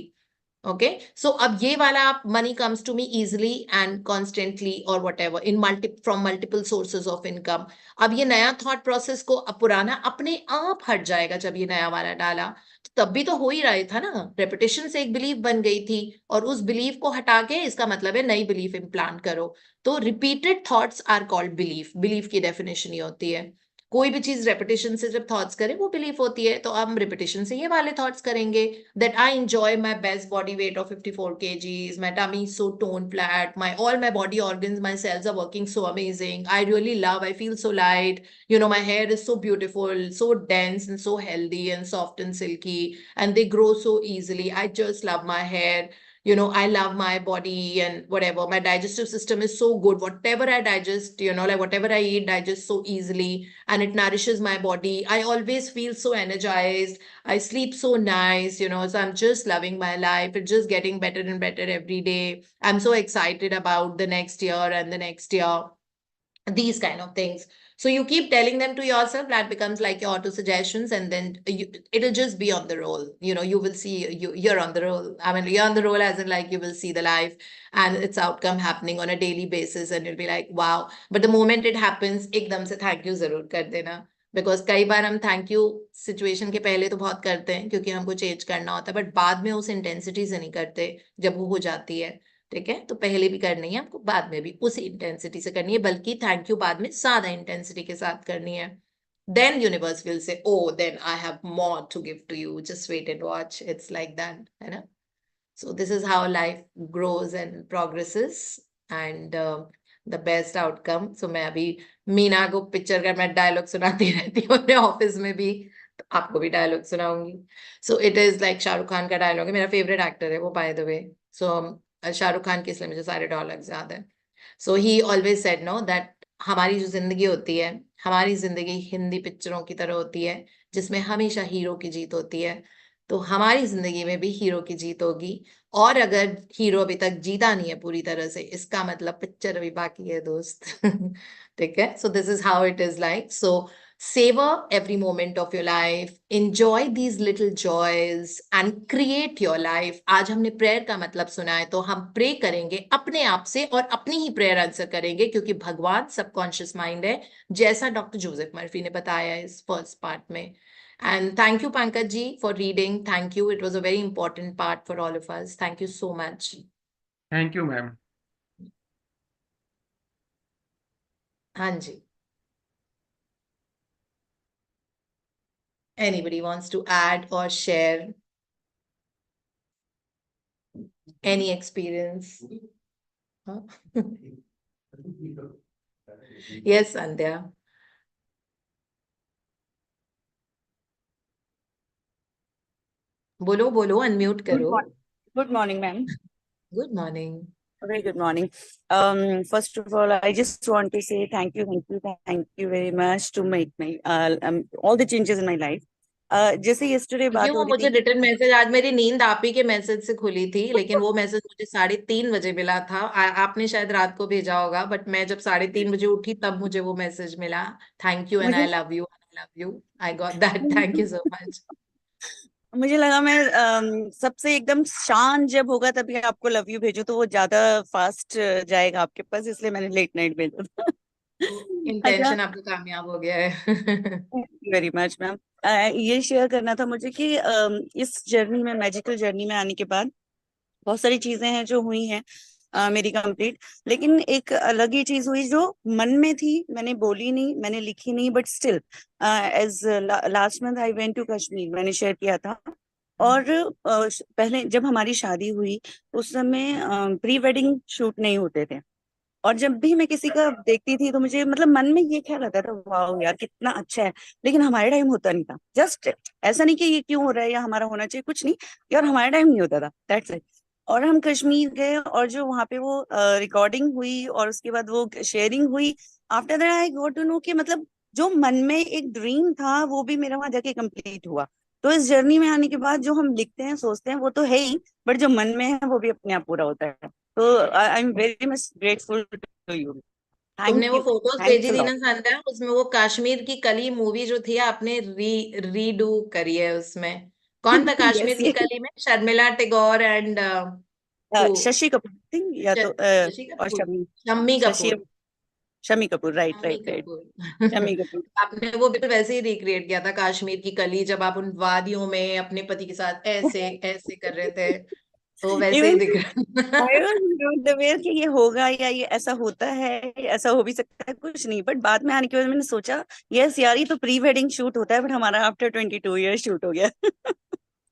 Okay, so अब ये वाला आप money comes to me easily and constantly और whatever in from multiple sources of income, अब ये नया thought process को अब पुराना अपने आप हट जाएगा। जब ये नया वाला डाला तो तब भी तो हो ही रहा था ना, रेपिटेशन से एक बिलीफ बन गई थी, और उस बिलीफ को हटा के इसका मतलब है नई बिलीफ इम्प्लांट करो। तो repeated thoughts are called belief. Belief की डेफिनेशन ये होती है, कोई भी चीज रेपिटेशन से जब थॉट्स करें वो बिलीफ होती है। तो हम रिपिटेशन से ये वाले थॉट्स करेंगे, that I enjoy my best body weight of 54 kgs, my tummy is so tone flat, my all my body organs, my cells are working so amazing, I really love, I feel so light, you know, my hair is so beautiful, so dense and so healthy and soft and silky, and they grow so easily, I just love my hair, you know, I love my body and whatever, my digestive system is so good, whatever I digest, you know, like whatever I eat digest so easily and it nourishes my body, I always feel so energized, I sleep so nice, you know, so I'm just loving my life, it's just getting better and better every day, I'm so excited about the next year and the next year, these kind of things. So you keep telling them to yourself, that becomes like your auto suggestions, and then it'll just be on the roll. You know, you will see you're on the roll. I mean, you're on the roll as in like you will see the life and its outcome happening on a daily basis, and you'll be like, wow. But the moment it happens, एकदम से thank you जरूर कर देना, because कई बार हम thank you situation के पहले तो बहुत करते हैं क्योंकि हमको चेंज करना होता है, बट बाद में उस इंटेंसिटी से नहीं करते जब वो हो जाती है, ठीक है। तो पहले भी करनी है हमको, बाद में भी उसी इंटेंसिटी से करनी है, बल्कि थैंक यू बाद में ज्यादा इंटेंसिटी के साथ करनी है। then universe will say, oh, then I have more to give to you, just wait and watch. It's like that, है ना। So this is how life grows and progresses, and the best outcome. So मैं अभी मीना को picture का मैं dialogue सुनाती रहती हूँ अपने ऑफिस में भी, तो आपको भी डायलॉग सुनाऊंगी। So it is like Shahrukh Khan का डायलॉग है, मेरा फेवरेट एक्टर है वो, by the way. So Shahrukh Khan के, इसलिए मुझे सारे डायलॉग्स याद है। So he always said no that हमारी जो जिंदगी होती है, हमारी जिंदगी हिंदी पिक्चरों की तरह होती है जिसमें हमेशा हीरो की जीत होती है। तो हमारी जिंदगी में भी हीरो की जीत होगी, और अगर हीरो अभी तक जीता नहीं है पूरी तरह से, इसका मतलब पिक्चर अभी बाकी है दोस्त। ठीक है। So this is how it is like. So savor every moment of your life, enjoy these little joys and create your life। आज हमने प्रेयर का मतलब सुना है, तो हम प्रे करेंगे अपने आप से और अपनी ही प्रेयर आंसर करेंगे, क्योंकि भगवान सबकॉन्शियस माइंड है, जैसा डॉक्टर जोसेफ मर्फी ने बताया इस फर्स्ट पार्ट में। And thank you, Pankaj ji, for reading. Thank you. It was a very important part for all of us. Thank you so much. Thank you, ma'am. Hanji. Anybody wants to add or share any experience? Huh? Yes, Sandhya. बोलो बोलो, unmute करो। Good morning, ma'am. Good morning. Very good morning. First of all, I just want to say thank you very much to make my all the changes in my life. जैसे yesterday बात क्यों हो रही मुझे थी return message, आज मेरी नींद आप ही के मैसेज से खुली थी, लेकिन वो मैसेज मुझे 3:30 बजे मिला था। आपने शायद रात को भेजा होगा, बट मैं जब 3:30 बजे उठी तब मुझे वो मैसेज मिला। थैंक यू एंड आई मुझे love you, I love you, I got that, thank you so much. मुझे लगा मैं सबसे एकदम शांत जब होगा तभी आपको लव यू भेजूं, तो वो ज्यादा फास्ट जाएगा आपके पास, इसलिए मैंने लेट नाइट भेजा था। अच्छा, इंटेंशन आपका कामयाब हो गया है। Very much ma'am. ये शेयर करना था मुझे कि इस जर्नी में, मैजिकल जर्नी में आने के बाद बहुत सारी चीजें हैं जो हुई हैं मेरी कंप्लीट, लेकिन एक अलग ही चीज हुई जो मन में थी, मैंने बोली नहीं, मैंने लिखी नहीं, but still as last month I went to Kashmir, मैंने शेयर किया था। और पहले जब हमारी शादी हुई उस समय प्री वेडिंग शूट नहीं होते थे, और जब भी मैं किसी का देखती थी तो मुझे मतलब मन में ये ख्याल आता था, वाह यार कितना अच्छा है, लेकिन हमारे टाइम होता नहीं था। जस्ट ऐसा नहीं कि ये क्यों हो रहा है या हमारा होना चाहिए, कुछ नहीं यार, हमारे टाइम नहीं होता था, दैट्स इट। और हम कश्मीर गए और जो वहाँ पे वो रिकॉर्डिंग हुई और उसके बाद वो शेयरिंग हुई, after that I got to know कि मतलब जो मन में एक ड्रीम था वो भी मेरा वहां जाके कंप्लीट हुआ। तो इस जर्नी में आने के बाद जो हम लिखते हैं सोचते हैं वो तो है ही, बट जो मन में है वो भी अपने आप पूरा होता है। तो I am very much grateful to you. तुमने थैंक वो यू, फोटोज थैंक्स भेजी अ थी लॉट। ना संध्या, उसमें वो कश्मीर की कली मूवी जो थी आपने रीडू करी है उसमें। कौन था कश्मीर यस, की कली में? शर्मिला टैगोर एंड शशि कपूर सिंह या तो शशि और Kapoor, Shami, Shammi Shashi, Kapoor, Shami Kapoor, right Shammi right right, Kapoor. Shami Kapoor. आपने वो बिल्कुल वैसे ही रिक्रिएट किया था कश्मीर की कली, जब आप उन वादियों में अपने पति के साथ ऐसे ऐसे कर रहे थे, तो वैसे ही इवन दिख रहा। आई वाज अवेयर कि ये होगा या ये ऐसा होता है, ऐसा हो भी सकता है, कुछ नहीं, बट बाद में आने के बाद मैंने सोचा यस यार, ये तो प्री वेडिंग शूट होता है, बट हमारा आफ्टर 22 ईयर्स शूट हो गया।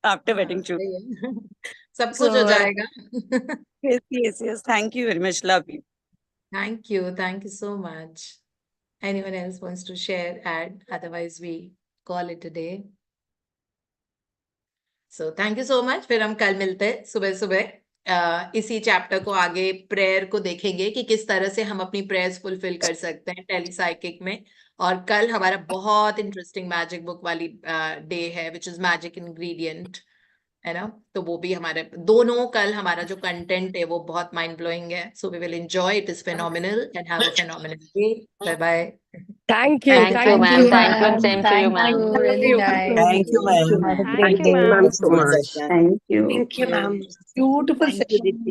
आफ्टर हाँ, वेडिंग शूट। सही है। सब सो कुछ हो जाएगा। Yes yes yes, thank you very much, love you. Thank you so much. Anyone else wants to share, add? Otherwise, we call it a day. So thank you so much. फिर हम कल मिलते हैं सुबह सुबह। इसी चैप्टर को आगे प्रेयर को देखेंगे कि किस तरह से हम अपनी प्रेयर्स फुलफिल कर सकते हैं टेलीसाइकिक में। और कल हमारा बहुत इंटरेस्टिंग मैजिक बुक वाली डे है, विच इज मैजिक इंग्रेडिएंट, है ना? तो वो भी हमारे दोनों कल हमारा जो कंटेंट है वो बहुत माइंड ब्लोइंग है। So we will enjoy, it is phenomenal, and have a phenomenal day. Bye bye. Thank you. Thank you, Thank ma'am. you, Thank you, and ma'am. same to you, Thank ma'am. you. Really nice. Thank you, Have a ma'am. great Thank day. you, ma'am, so Good much. session. Thank you. Thank you, ma'am. Beautiful Thank you, session. Diti.